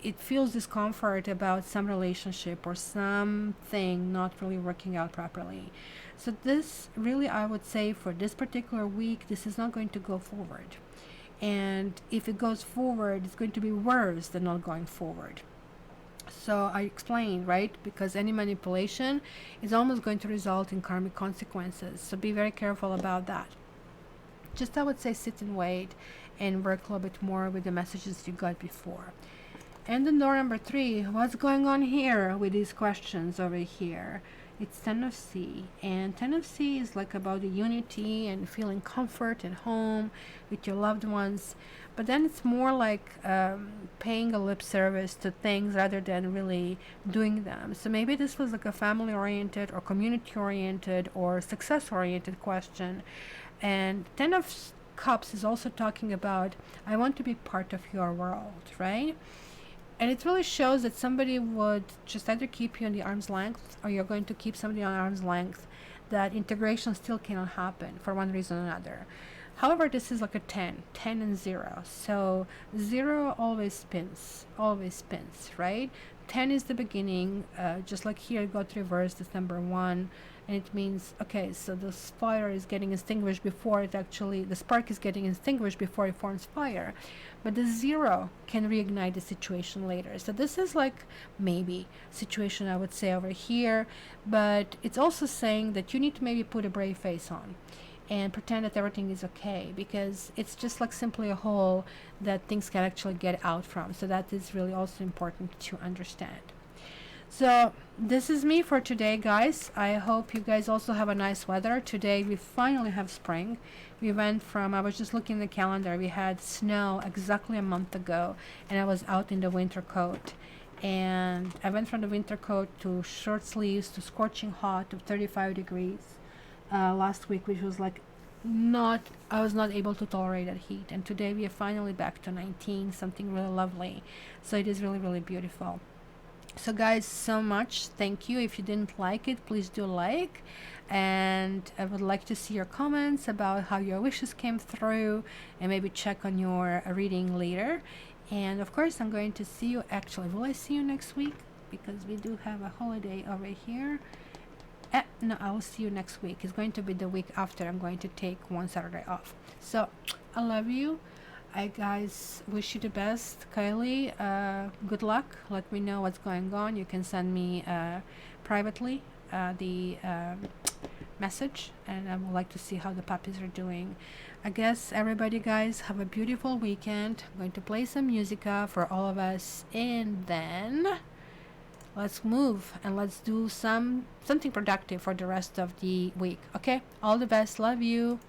it feels discomfort about some relationship or something not really working out properly. So this really, I would say, for this particular week, this is not going to go forward. And if it goes forward, it's going to be worse than not going forward. So I explained, right? Because any manipulation is almost going to result in karmic consequences. So be very careful about that. just, I would say, sit and wait and work a little bit more with the messages you got before. And then door number 3, what's going on here with these questions over here? It's 10 of C, and 10 of C is like about the unity and feeling comfort and home with your loved ones. But then it's more like paying a lip service to things rather than really doing them. So maybe this was like a family oriented or community oriented or success oriented question. And 10 of Cups is also talking about, I want to be part of your world, right? And it really shows that somebody would just either keep you on the arm's length, or you're going to keep somebody on arm's length. That integration still cannot happen for one reason or another. However, this is like a 10 and 0. So 0 always spins, right? 10 is the beginning, just like here it got reversed, it's number 1. And it means, okay, so the fire is getting extinguished before it actually, the spark is getting extinguished before it forms fire. But the 0 can reignite the situation later. So this is like maybe situation, I would say, over here. But it's also saying that you need to maybe put a brave face on and pretend that everything is okay, because it's just like simply a hole that things can actually get out from. So that is really also important to understand. So this is me for today, guys. I hope you guys also have a nice weather. Today we finally have spring. We went from, I was just looking at the calendar, we had snow exactly a month ago, and I was out in the winter coat. And I went from the winter coat to short sleeves to scorching hot of 35 degrees last week, which was like I was not able to tolerate that heat. And today we are finally back to 19, something really lovely. So it is really, really beautiful. So guys, so much thank you. If you didn't like it, please do like, and I would like to see your comments about how your wishes came through, and maybe check on your reading later. And of course, I'm going to see you, actually, will I see you next week? Because we do have a holiday over here. No, I will see you next week. It's going to be the week after. I'm going to take one Saturday off. So I love you. I guys wish you the best. Kylie, good luck. Let me know what's going on. You can send me privately the message, and I would like to see how the puppies are doing. I guess everybody, guys, have a beautiful weekend. I'm going to play some musica for all of us, and then let's move and let's do something productive for the rest of the week. Okay, all the best. Love you.